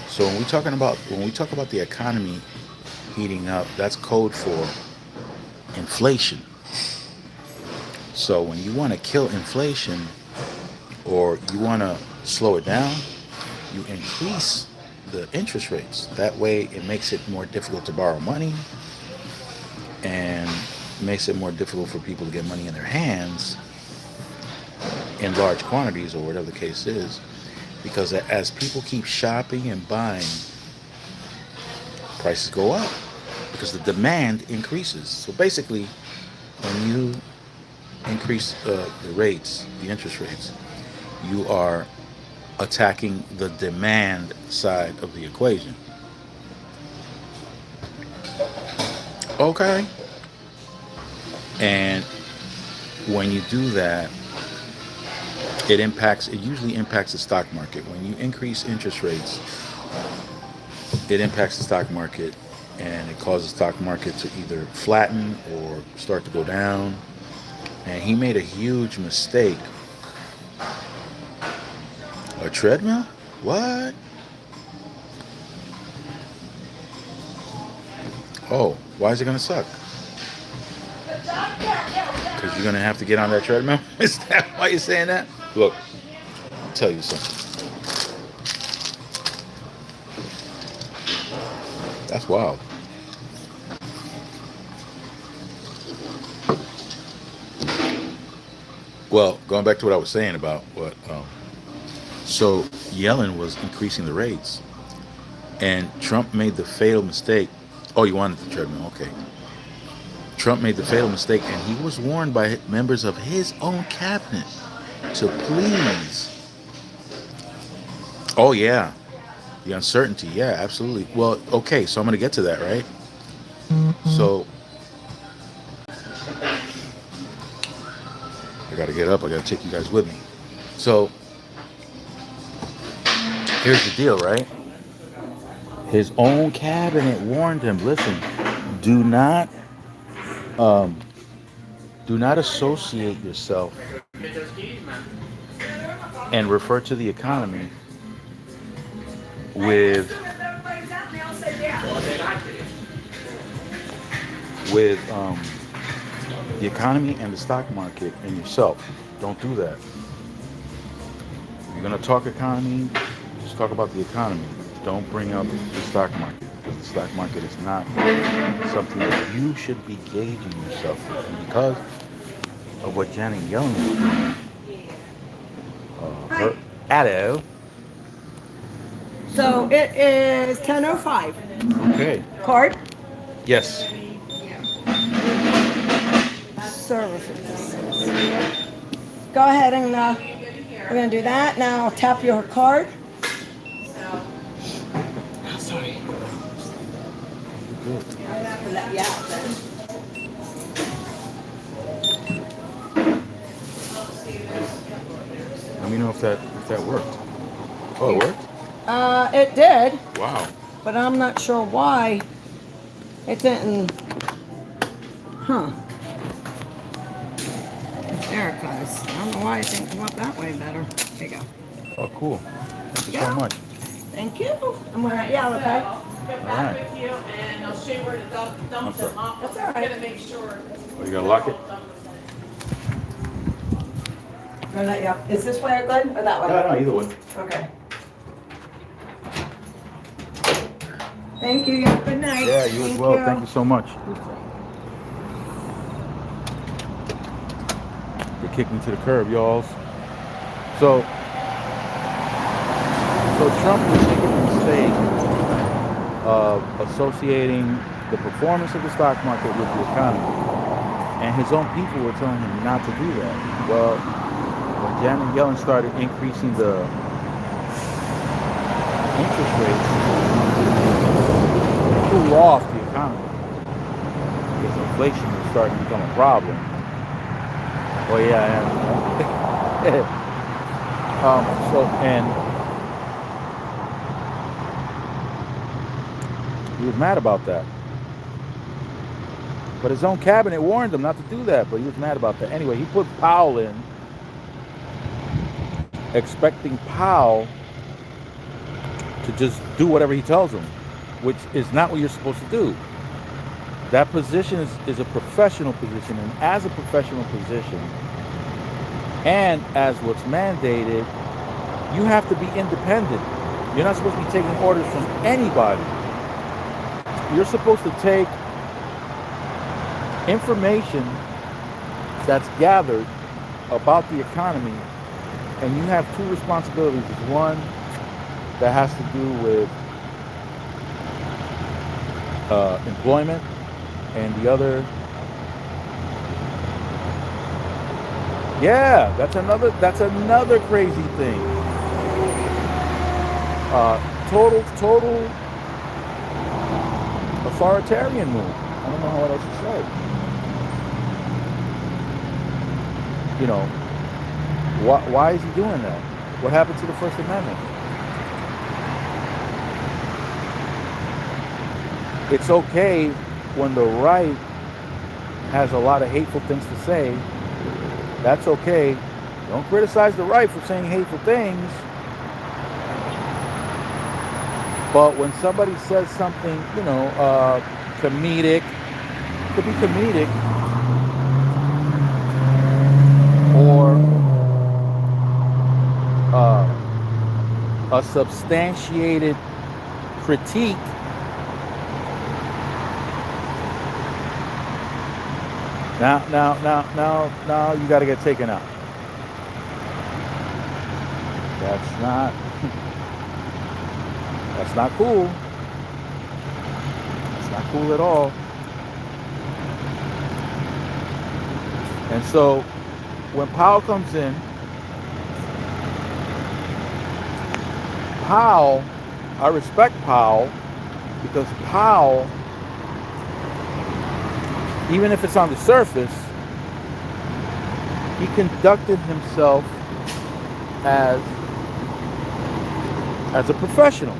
So when we talk about the economy heating up, that's code for inflation. So when you want to kill inflation or you want to slow it down, you increase the interest rates. That way it makes it more difficult to borrow money and makes it more difficult for people to get money in their hands in large quantities or whatever the case is. Because as people keep shopping and buying, prices go up because the demand increases. So basically, when you increase the rates, the interest rates, you are attacking the demand side of the equation. Okay. And when you do that, it usually impacts the stock market. When you increase interest rates, it impacts the stock market and it causes the stock market to either flatten or start to go down. And he made a huge mistake. A treadmill? What? Oh, why is it going to suck? Because you're going to have to get on that treadmill? Is that why you're saying that? Look, I'll tell you something. That's wild. Well, going back to what I was saying about so Yellen was increasing the rates, and Trump made the fatal mistake. Oh, you wanted the treadmill? Okay. Trump made the fatal mistake, and he was warned by members of his own cabinet to please. Oh yeah, the uncertainty. Yeah, absolutely. Well, okay. So I'm going to get to that, right? So I got to get up. I got to take you guys with me. So here's the deal, right? His own cabinet warned him. Listen, do not, um, do not associate yourself and refer to the economy with the economy and the stock market and yourself. Don't do that. If you're gonna talk economy, just talk about the economy. Don't bring up the stock market because the stock market is not something that you should be gauging yourself with. And because of what Janet Yellen was doing, Hi. hello. So it is 10:05. Okay. Card? Yes. Services. Go ahead and we're going to do that. Now tap your card. Oh, sorry. Good. I have to let you out then. Let me know if that worked. Oh, it worked? It did, Wow. but I'm not sure why it didn't. Huh. There it goes. I don't know why it didn't come up that way better. There you go. Oh, cool. Thank you Yeah. so much. Thank you. I'm going to, yeah, okay. All right. With you, and I'll show you where to dump I'm sorry. them off. That's all right. I'm gonna make sure. Oh, you gotta lock it? I'm gonna let you up. Is this way good or that way? No, either way. Okay. Thank you. You have a good night. Yeah, you as well. Thank you so much. They kicked me to the curb, y'all. So Trump was making the mistake of associating the performance of the stock market with the economy. And his own people were telling him not to do that. Well, when Janet Yellen started increasing the interest rates, it cooled off the economy because inflation was starting to become a problem. Oh yeah, and he was mad about that. But his own cabinet warned him not to do that, but he was mad about that. Anyway, he put Powell in, expecting Powell to just do whatever he tells him, which is not what you're supposed to do. That position is a professional position, and as a professional position, and as what's mandated, you have to be independent. You're not supposed to be taking orders from anybody. You're supposed to take information that's gathered about the economy, and you have two responsibilities. One that has to do with employment, and the other, yeah, that's another crazy thing. Total authoritarian move. I don't know what else to say. You know, why is he doing that? What happened to the First Amendment? It's okay when the right has a lot of hateful things to say. That's okay. Don't criticize the right for saying hateful things. But when somebody says something, you know, comedic, could be comedic, or a substantiated critique, now you got to get taken out. That's not cool. It's not cool at all. And so when Powell comes in, I respect Powell, because Powell, even if it's on the surface, he conducted himself as a professional.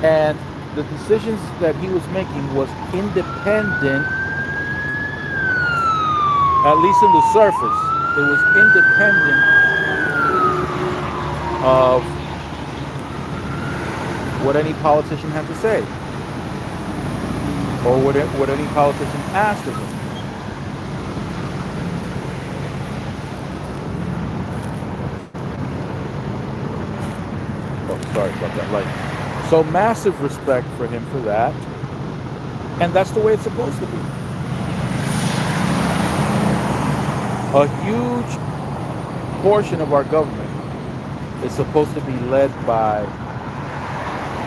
And the decisions that he was making was independent, at least in the surface. It was independent of what any politician had to say, or what any politician asked of him. Oh, sorry about that light. So massive respect for him for that. And that's the way it's supposed to be. A huge portion of our government is supposed to be led by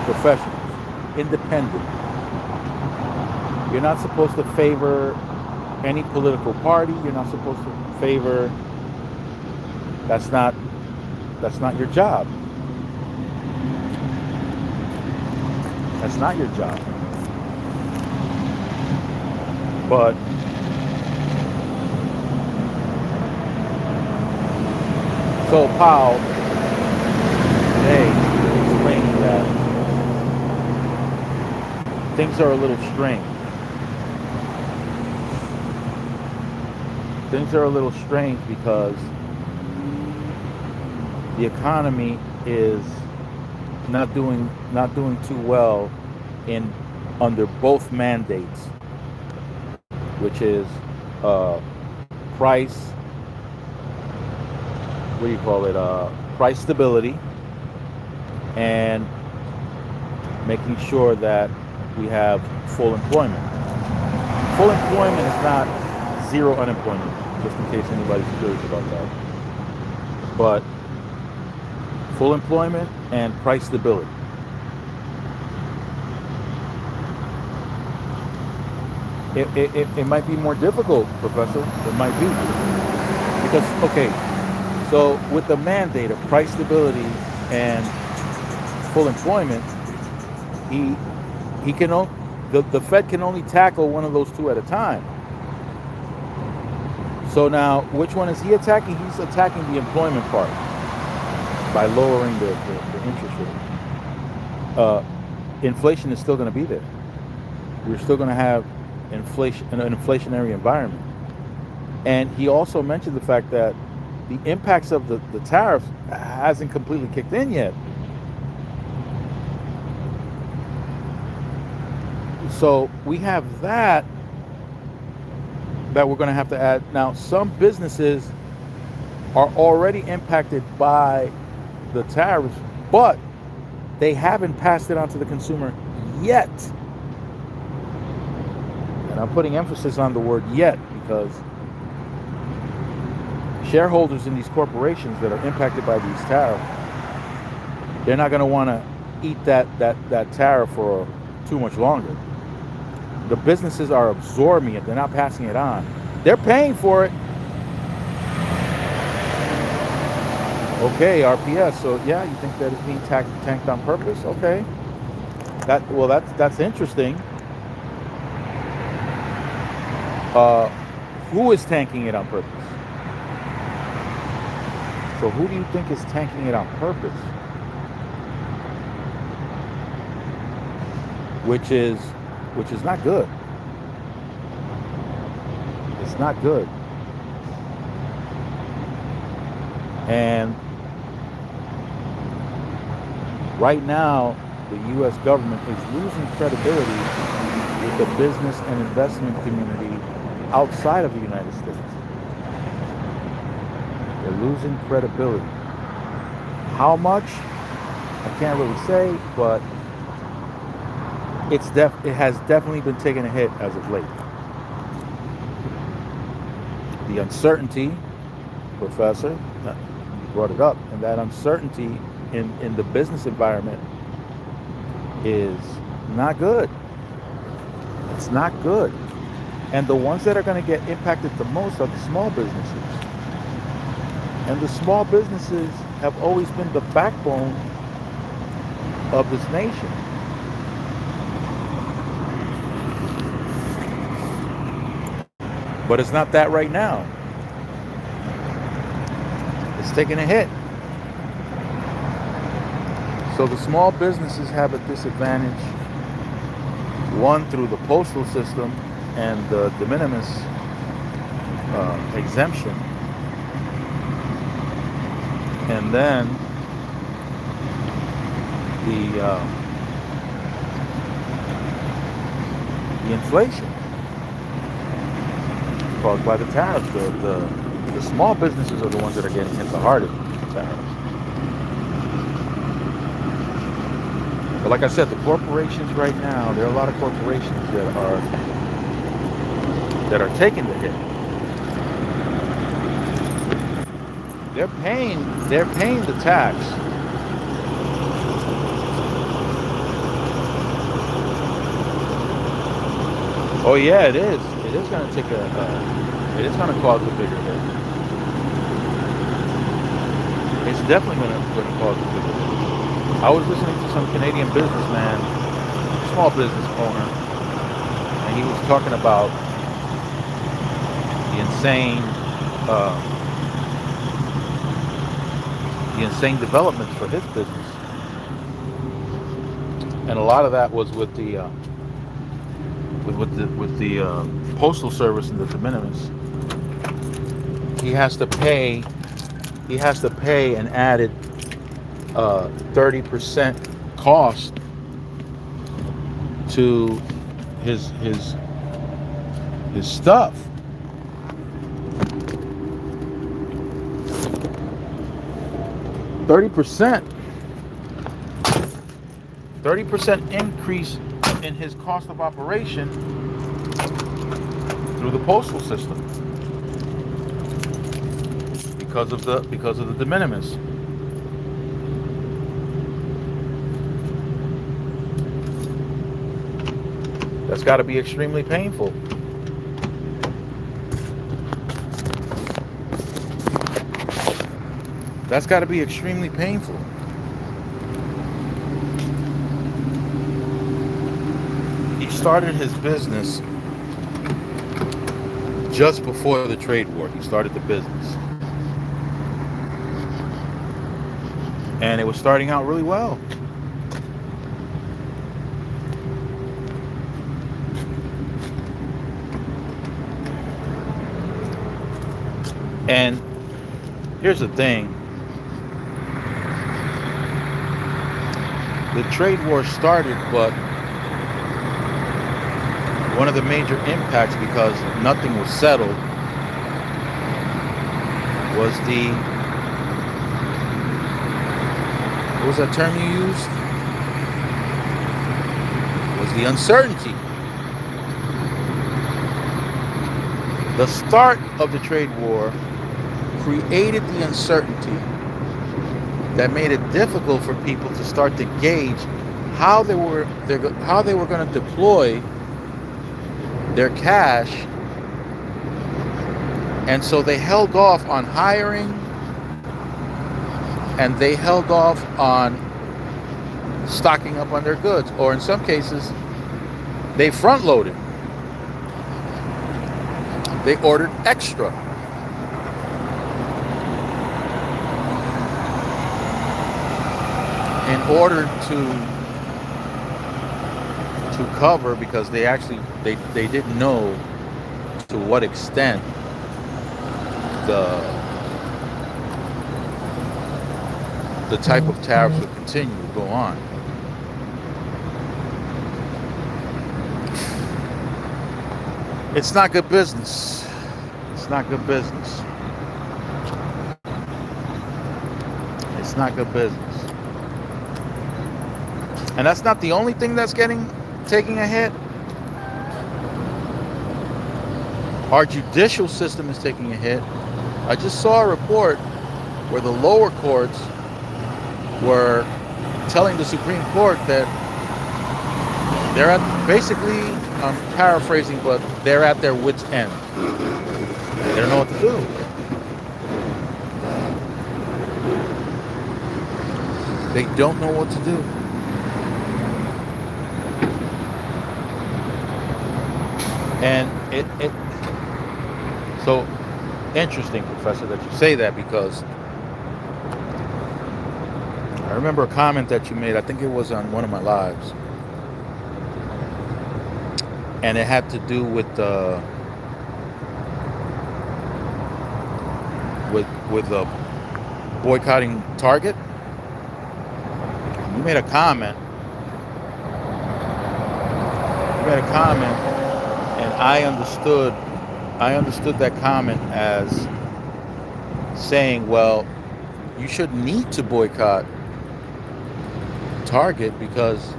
professionals, independent. You're not supposed to favor any political party. You're not supposed to favor, that's not your job. That's not your job. But so Powell today explaining that things are a little strange. Things are a little strange because the economy is not doing too well under both mandates, which is price, what do you call it, price stability, and making sure that we have full employment. Full employment is not zero unemployment, just in case anybody's curious about that. But full employment and price stability. It might be more difficult, Professor. It might be. Because, okay, so with the mandate of price stability and full employment, the Fed can only tackle one of those two at a time. So now, which one is he attacking? He's attacking the employment part by lowering the interest rate. Inflation is still going to be there. we're still going to have an inflationary environment. And he also mentioned the fact that the impacts of the tariffs hasn't completely kicked in yet. So we have that we're going to have to add. Now, some businesses are already impacted by the tariffs, but they haven't passed it on to the consumer yet. And I'm putting emphasis on the word yet because shareholders in these corporations that are impacted by these tariffs, they're not going to want to eat that tariff for too much longer. The businesses are absorbing it. They're not passing it on. They're paying for it. Okay, RPS. So yeah, you think that it's being tanked on purpose? Okay. That's interesting. Who is tanking it on purpose? So who do you think is tanking it on purpose? Which is not good. It's not good. And right now, the U.S. government is losing credibility with the business and investment community outside of the United States. They're losing credibility. How much? I can't really say, but it has definitely been taking a hit as of late. The uncertainty, Professor, brought it up, and that uncertainty in the business environment is not good. It's not good. And the ones that are going to get impacted the most are the small businesses. And the small businesses have always been the backbone of this nation. But it's not that right now. It's taking a hit. So the small businesses have a disadvantage, one through the postal system and the de minimis exemption, and then the inflation caused by the tariffs. The small businesses are the ones that are getting hit the hardest with the tariffs. But like I said, the corporations right now, there are a lot of corporations that are taking the hit. They're paying the tax. Oh yeah, it is. It is going to take it is going to cause a bigger hit. It's definitely going to cause a bigger hit. I was listening to some Canadian businessman, small business owner, and he was talking about the insane developments for his business, and a lot of that was with the postal service and the de minimis. He has to pay an added 30% cost to his stuff. Thirty percent increase in his cost of operation through the postal system because of the de minimis. That's got to be extremely painful. That's got to be extremely painful. He started his business just before the trade war. He started the business. And it was starting out really well. And here's the thing. The trade war started, but one of the major impacts, because nothing was settled, was what was that term you used? Was the uncertainty. The start of the trade war created the uncertainty that made it difficult for people to start to gauge how they were going to deploy their cash, and so they held off on hiring, and they held off on stocking up on their goods, or in some cases they front loaded. They ordered extra. In order to cover, because they didn't know to what extent the type of tariffs would continue to go on. It's not good business. It's not good business. It's not good business. And that's not the only thing that's taking a hit. Our judicial system is taking a hit. I just saw a report where the lower courts were telling the Supreme Court that they're at, basically, I'm paraphrasing, but they're at their wits' end. They don't know what to do. They don't know what to do. And it so interesting, Professor, that you say that, because I remember a comment that you made. I think it was on one of my lives, and it had to do with boycotting Target. You made a comment. And I understood that comment as saying, well, you shouldn't need to boycott Target because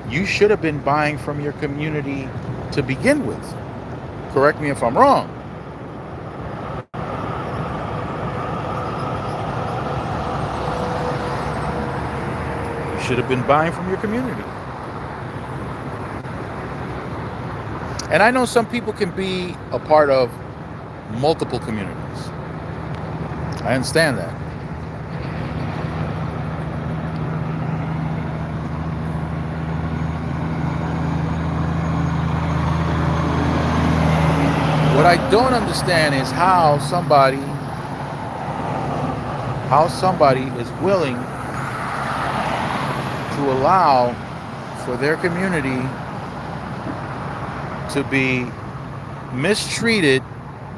you should have been buying from your community to begin with. Correct me if I'm wrong. You should have been buying from your community. And I know some people can be a part of multiple communities. I understand that. What I don't understand is how somebody is willing to allow for their community to be mistreated,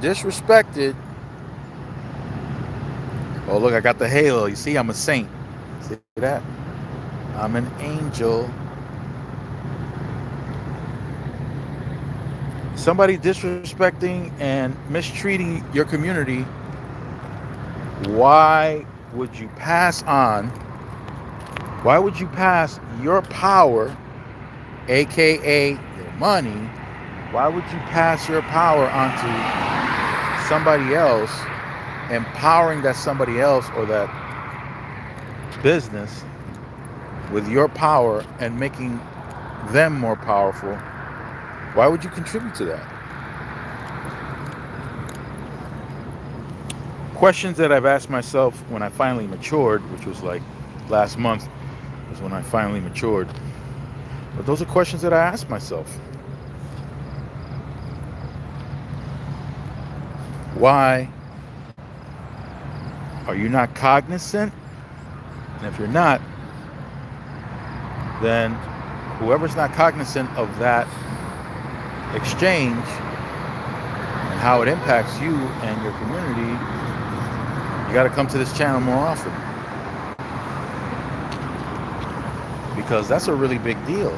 disrespected. Oh, look, I got the halo. You see, I'm a saint. See that? I'm an angel. Somebody disrespecting and mistreating your community, why would you pass your power, aka your money? Why would you pass your power onto somebody else, empowering that somebody else or that business with your power and making them more powerful? Why would you contribute to that? Questions that I've asked myself when I finally matured, which was like last month was when I finally matured. But those are questions that I asked myself. Why are you not cognizant? And if you're not, then whoever's not cognizant of that exchange and how it impacts you and your community, got to come to this channel more often, because that's a really big deal.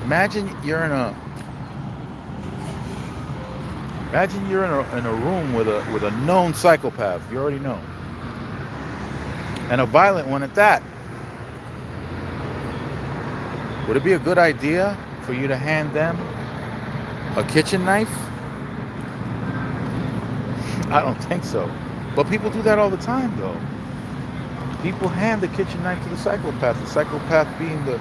Imagine you're in a room with a known psychopath. You already know, and a violent one at that. Would it be a good idea for you to hand them a kitchen knife? I don't think so. But people do that all the time, though. People hand the kitchen knife to the psychopath being the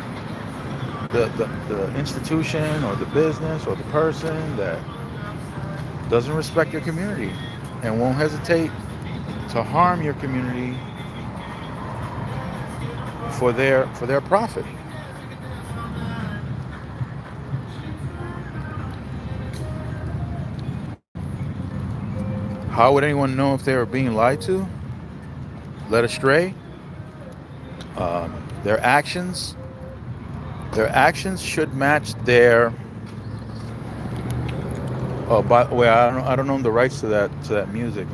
institution or the business or the person that doesn't respect your community and won't hesitate to harm your community for their profit. How would anyone know if they were being lied to, led astray? Their actions should match their. Oh, by the way, I don't own the rights to that music.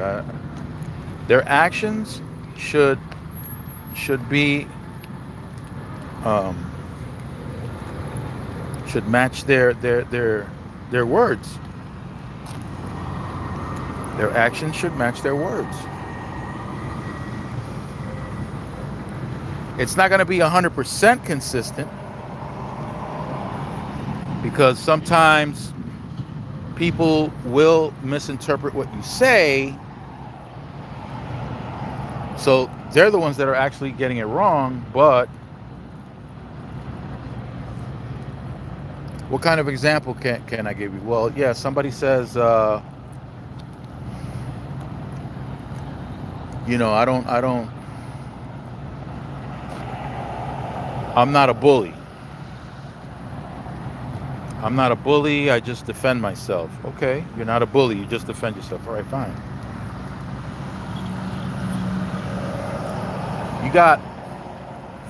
Their actions should be should match their words. Their actions should match their words. It's not going to be 100% consistent, because sometimes people will misinterpret what you say. So they're the ones that are actually getting it wrong. But what kind of example can I give you? Well, yeah, somebody says, I'm not a bully. I'm not a bully, I just defend myself. Okay, you're not a bully, you just defend yourself. All right, fine. You got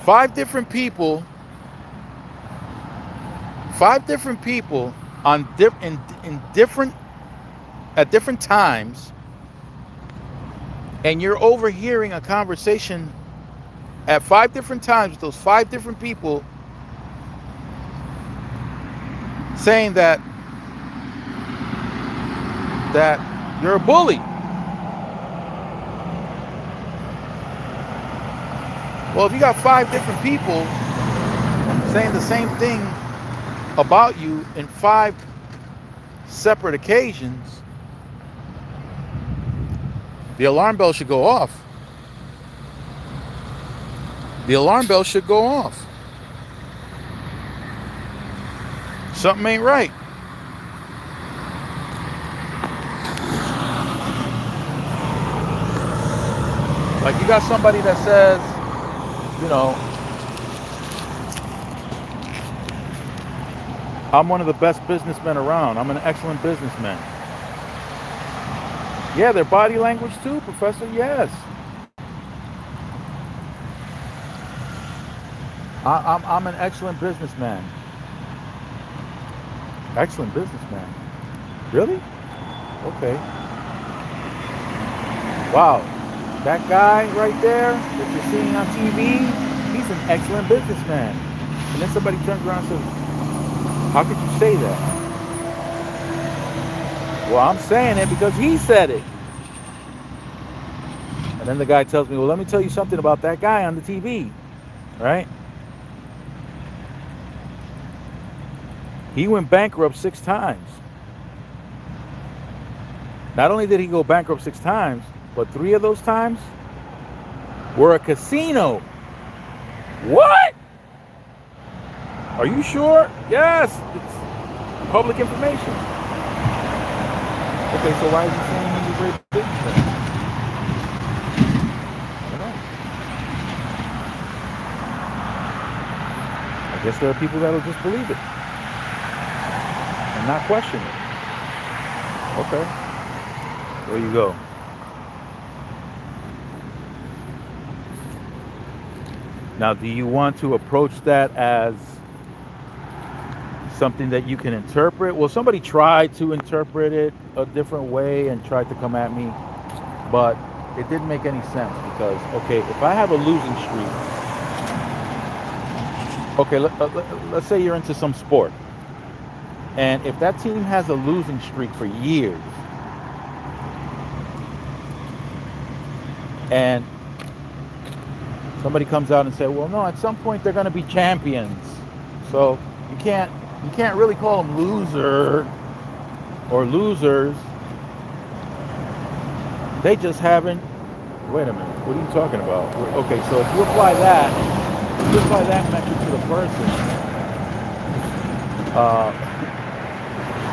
5 different people on at different times, and you're overhearing a conversation at 5 different times with those 5 different people saying that you're a bully. Well, if you got 5 different people saying the same thing about you in 5 separate occasions, the alarm bell should go off. The alarm bell should go off. Something ain't right. Like, you got somebody that says, I'm one of the best businessmen around. I'm an excellent businessman. Yeah, their body language too, Professor, yes. I'm an excellent businessman. Excellent businessman. Really? Okay. Wow. That guy right there that you're seeing on TV, he's an excellent businessman. And then somebody turns around and says, how could you say that? Well, I'm saying it because he said it. And then the guy tells me, well, let me tell you something about that guy on the TV. Right? He went bankrupt 6 times. Not only did he go bankrupt 6 times, but 3 of those times were a casino. What? Are you sure? Yes, it's public information. Okay, so why is he saying he's a great businessman? I don't know. I guess there are people that'll just believe it and not question it. Okay, there you go. Now, do you want to approach that as something that you can interpret? Well, somebody tried to interpret it a different way and tried to come at me, but it didn't make any sense because, okay, if I have a losing streak, okay, let's say you're into some sport, and if that team has a losing streak for years, and somebody comes out and say, well, no, at some point they're going to be champions, so you can't really call them loser or losers. They just haven't. Wait a minute. What are you talking about? Okay, so if you apply that metric to the person,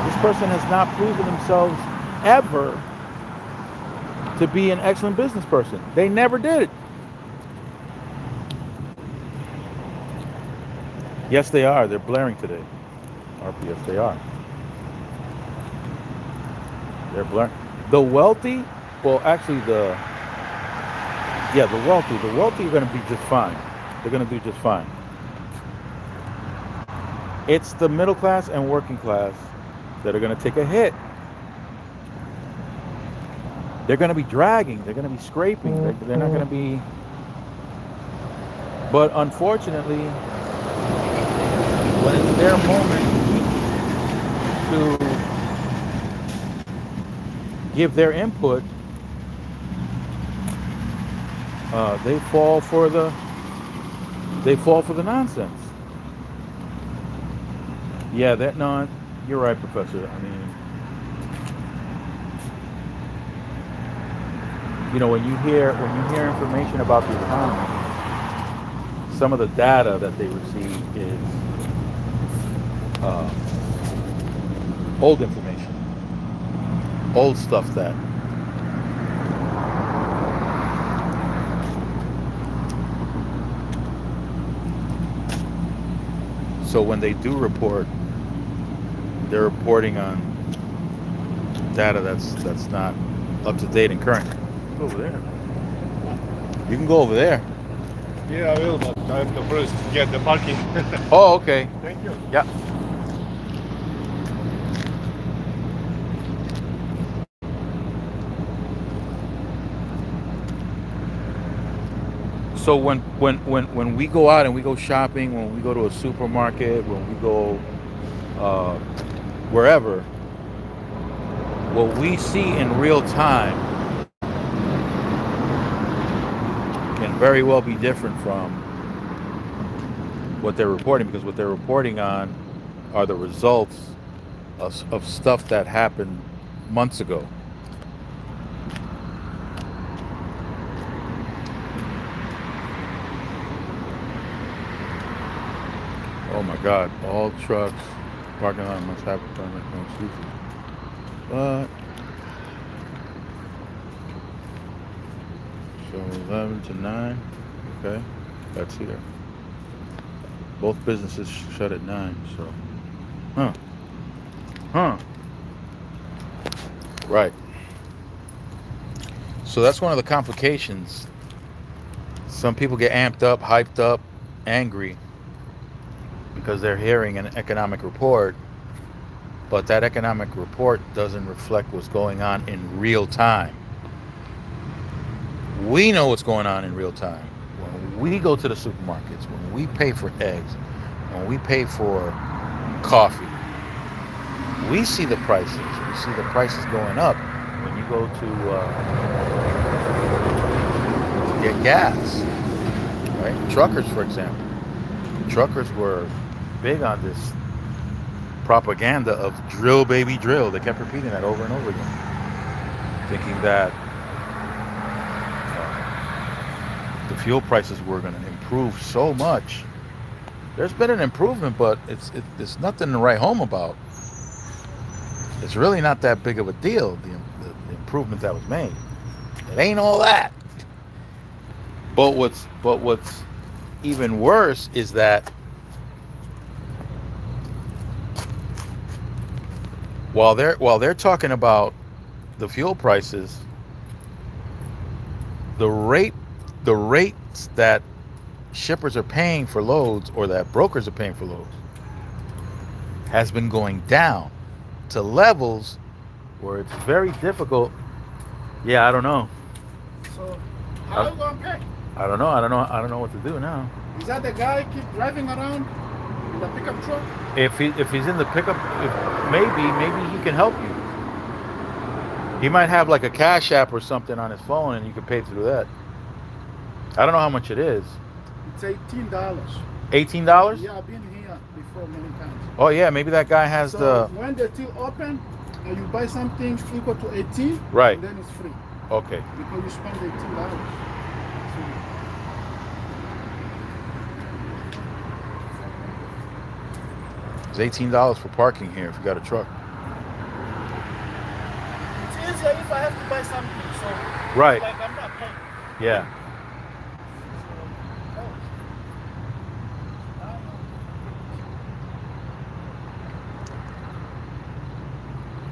this person has not proven themselves ever to be an excellent business person. They never did it. Yes, they are. They're blaring today. RPS, they are. They're blaring. The wealthy, well, actually, the wealthy are going to be just fine. They're going to do just fine. It's the middle class and working class that are going to take a hit. They're going to be dragging. They're going to be scraping. They're not going to be. But unfortunately, when it's their moment to give their input, they fall for the nonsense. Yeah, that no, you're right, Professor. I mean, when you hear information about the economy, some of the data that they receive is old information, old stuff that so when they do report, they're reporting on data that's not up to date and current. Go over there. You can go over there. Yeah, I will, but I have to first get the parking. Oh, okay. Thank you. Yeah. So when we go out and we go shopping, when we go to a supermarket, when we go wherever, what we see in real time can very well be different from what they're reporting, because what they're reporting on are the results of stuff that happened months ago. Oh my God, all trucks, parking lot must have a permit, no excuses. But, so 11 to 9, okay, that's here. Both businesses shut at 9, so, right. So that's one of the complications. Some people get amped up, hyped up, angry, because they're hearing an economic report, but that economic report doesn't reflect what's going on in real time. We know what's going on in real time. When we go to the supermarkets, when we pay for eggs, when we pay for coffee, we see the prices. We see the prices going up. When you go to get gas, right? Truckers, for example. Truckers were big on this propaganda of drill, baby, drill. They kept repeating that over and over again, thinking that the fuel prices were going to improve so much. There's been an improvement, but it's nothing to write home about. It's really not that big of a deal, the improvement that was made. It ain't all that. But what's even worse is that while they're talking about the fuel prices, the rates that shippers are paying for loads, or that brokers are paying for loads, has been going down to levels where it's very difficult. Yeah, I don't know. So So how you gonna pay? I don't know. I don't know what to do now. Is that the guy keep driving around in the pickup truck? If he's in the pickup, maybe he can help you. He might have like a Cash App or something on his phone, and you can pay through that. I don't know how much it is. It's $18. $18? Yeah, I've been here before many times. Oh yeah, maybe that guy has So when the till open and you buy something equal to 18, Right. then it's free Okay. because you spend $18. It's $18 for parking here if you got a truck. It's easier if I have to buy something. So Right. like I'm not paying. Yeah.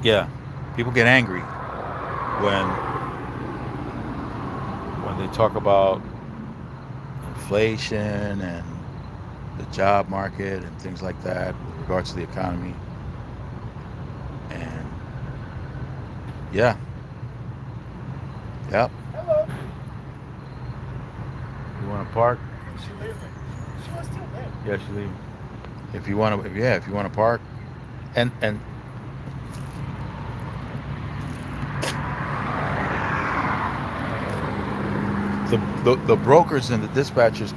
Yeah. People get angry when they talk about inflation and the job market and things like that with regards to the economy. And yeah. Yep. Hello. You want to park? She leaving. She was still there. Yeah, she's leaving. If you want to park, and the brokers and the dispatchers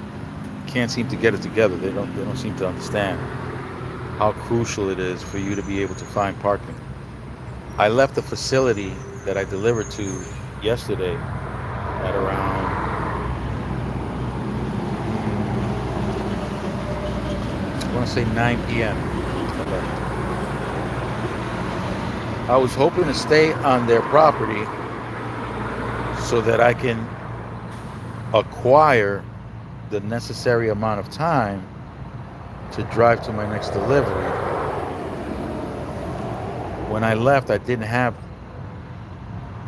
can't seem to get it together. They don't seem to understand how crucial it is for you to be able to find parking. I left the facility that I delivered to yesterday at around I want to say 9 p.m. I was hoping to stay on their property so that I can acquire the necessary amount of time to drive to my next delivery. When I left, I didn't have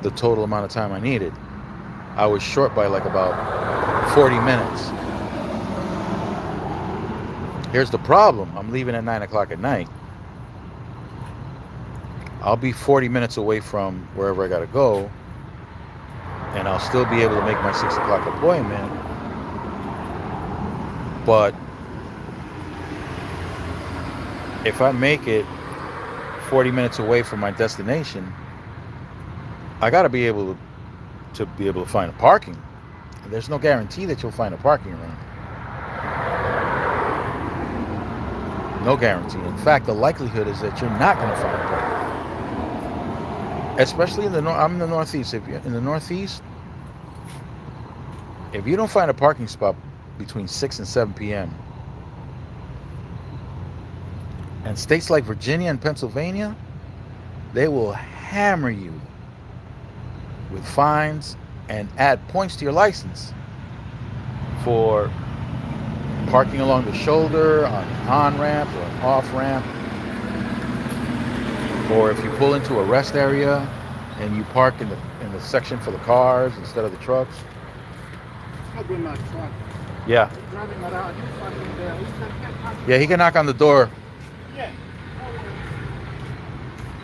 the total amount of time I needed. I was short by like about 40 minutes. Here's the problem. I'm leaving at 9 o'clock at night. I'll be 40 minutes away from wherever I gotta go, and I'll still be able to make my 6 o'clock appointment. But if I make it 40 minutes away from my destination, I gotta be able to find a parking. And there's no guarantee that you'll find a parking around. No guarantee. In fact, the likelihood is that you're not going to find a parking. Especially I'm in the Northeast. If you're in the Northeast, if you don't find a parking spot between 6 and 7 p.m., and states like Virginia and Pennsylvania, they will hammer you with fines and add points to your license for parking along the shoulder, on an on-ramp or an off-ramp, or if you pull into a rest area and you park in the section for the cars instead of the trucks. I'll bring my truck. Yeah. He's driving around. He's parking there. He said, "Can't park." Yeah, he can knock on the door. Yeah.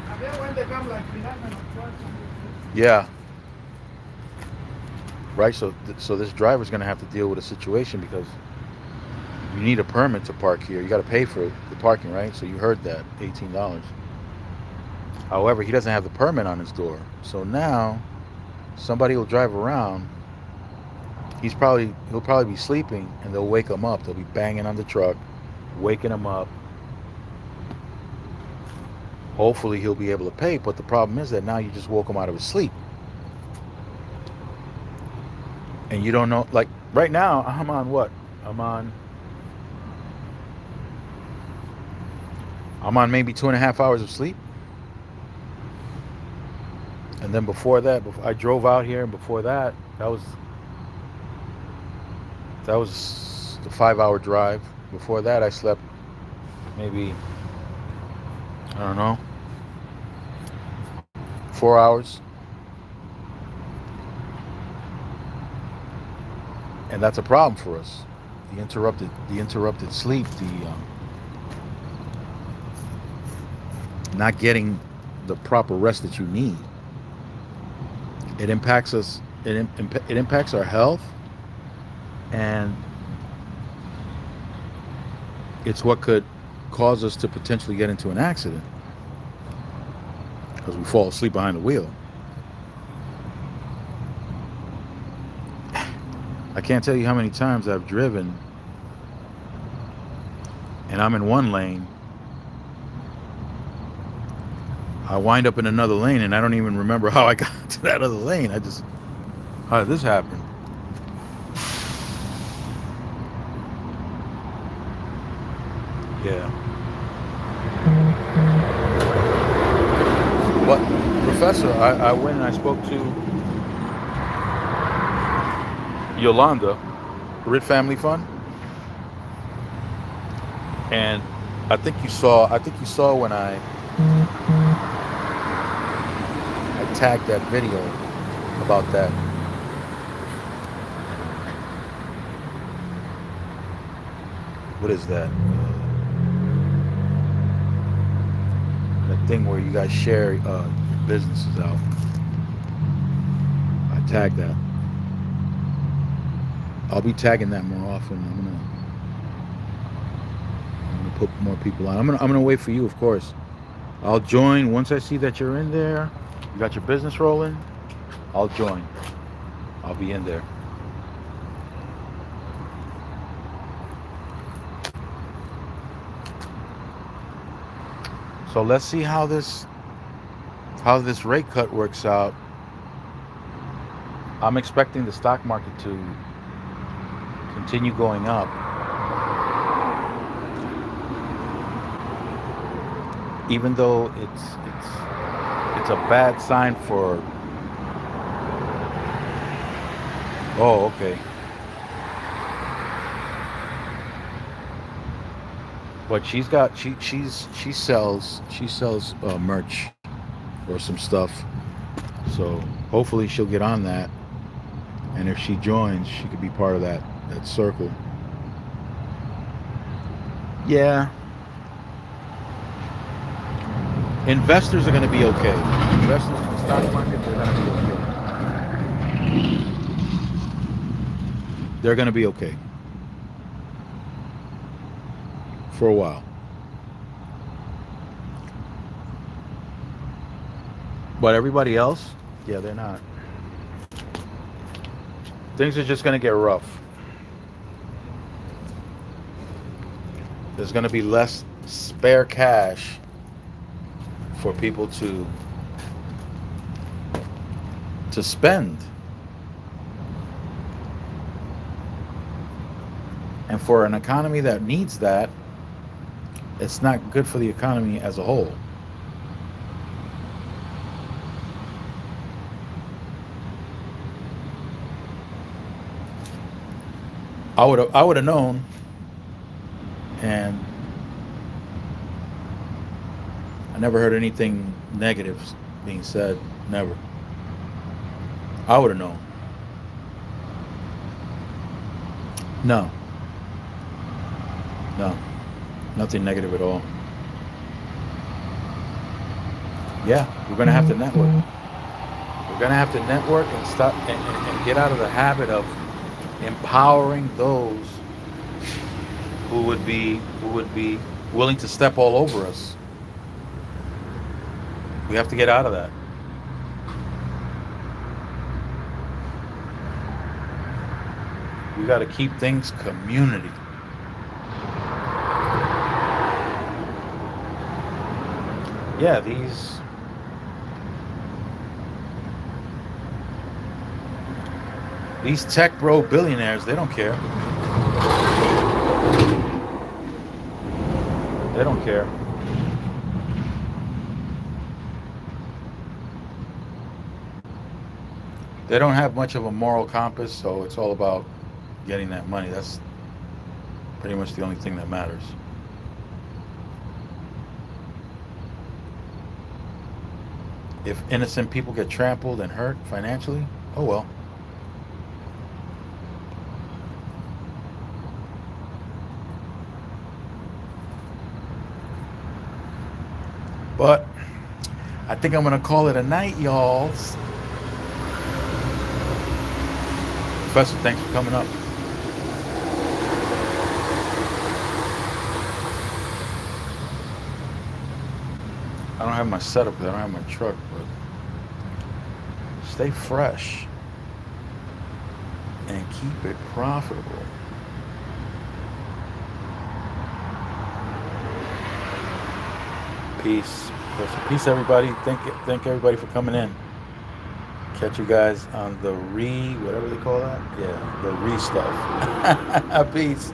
And then when they come like we have an truck. Yeah. Right, so this driver's going to have to deal with a situation because you need a permit to park here. You got to pay for the parking, right? So you heard that, $18. However, he doesn't have the permit on his door. So now somebody will drive around. He'll probably be sleeping, and they'll wake him up. They'll be banging on the truck, waking him up. Hopefully he'll be able to pay, but the problem is that now you just woke him out of his sleep. And you don't know, like right now, I'm on what? I'm on maybe 2.5 hours of sleep. And then before that, I drove out here, and before that, that was the 5-hour drive. Before that, I slept maybe, I don't know, 4 hours. And that's a problem for us. The interrupted sleep, not getting the proper rest that you need. It impacts us it impacts our health, and it's what could cause us to potentially get into an accident because we fall asleep behind the wheel. I can't tell you how many times I've driven and I'm in one lane. I wind up in another lane and I don't even remember how I got to that other lane. How did this happen? Yeah. But, Professor, I went and I spoke to Yolanda, Rit Family Fund, and I think you saw when I tagged that video about that. What is that? That thing where you guys share businesses out. I tagged that. I'll be tagging that more often. I'm gonna put more people on. I'm gonna wait for you, of course. I'll join once I see that you're in there. You got your business rolling. I'll join. I'll be in there. So let's see how this rate cut works out. I'm expecting the stock market to continue going up. Even though it's a bad sign for. Oh, okay. But she sells merch or some stuff. So hopefully she'll get on that. And if she joins, she could be part of that circle. Yeah. Investors are going to be okay. Investors in the stock market, they're going to be okay. They're going to be okay. For a while. But everybody else, yeah, they're not. Things are just going to get rough. There's going to be less spare cash for people to spend. And for an economy that needs that, it's not good for the economy as a whole. I would have known, and I never heard anything negative being said. Never. I would have known. No. Nothing negative at all. Yeah, we're gonna have to network. We're gonna have to network and stop and get out of the habit of empowering those who would be willing to step all over us. We have to get out of that. We got to keep things community. Yeah, these tech bro billionaires, they don't care. They don't care. They don't have much of a moral compass, so it's all about getting that money. That's pretty much the only thing that matters. If innocent people get trampled and hurt financially, oh well. But I think I'm going to call it a night, y'all. Professor, thanks for coming up. I don't have my setup because I don't have my truck, but stay fresh and keep it profitable. Peace. Peace, everybody. Thank everybody for coming in. Catch you guys on the whatever they call that. Yeah, the stuff. Peace.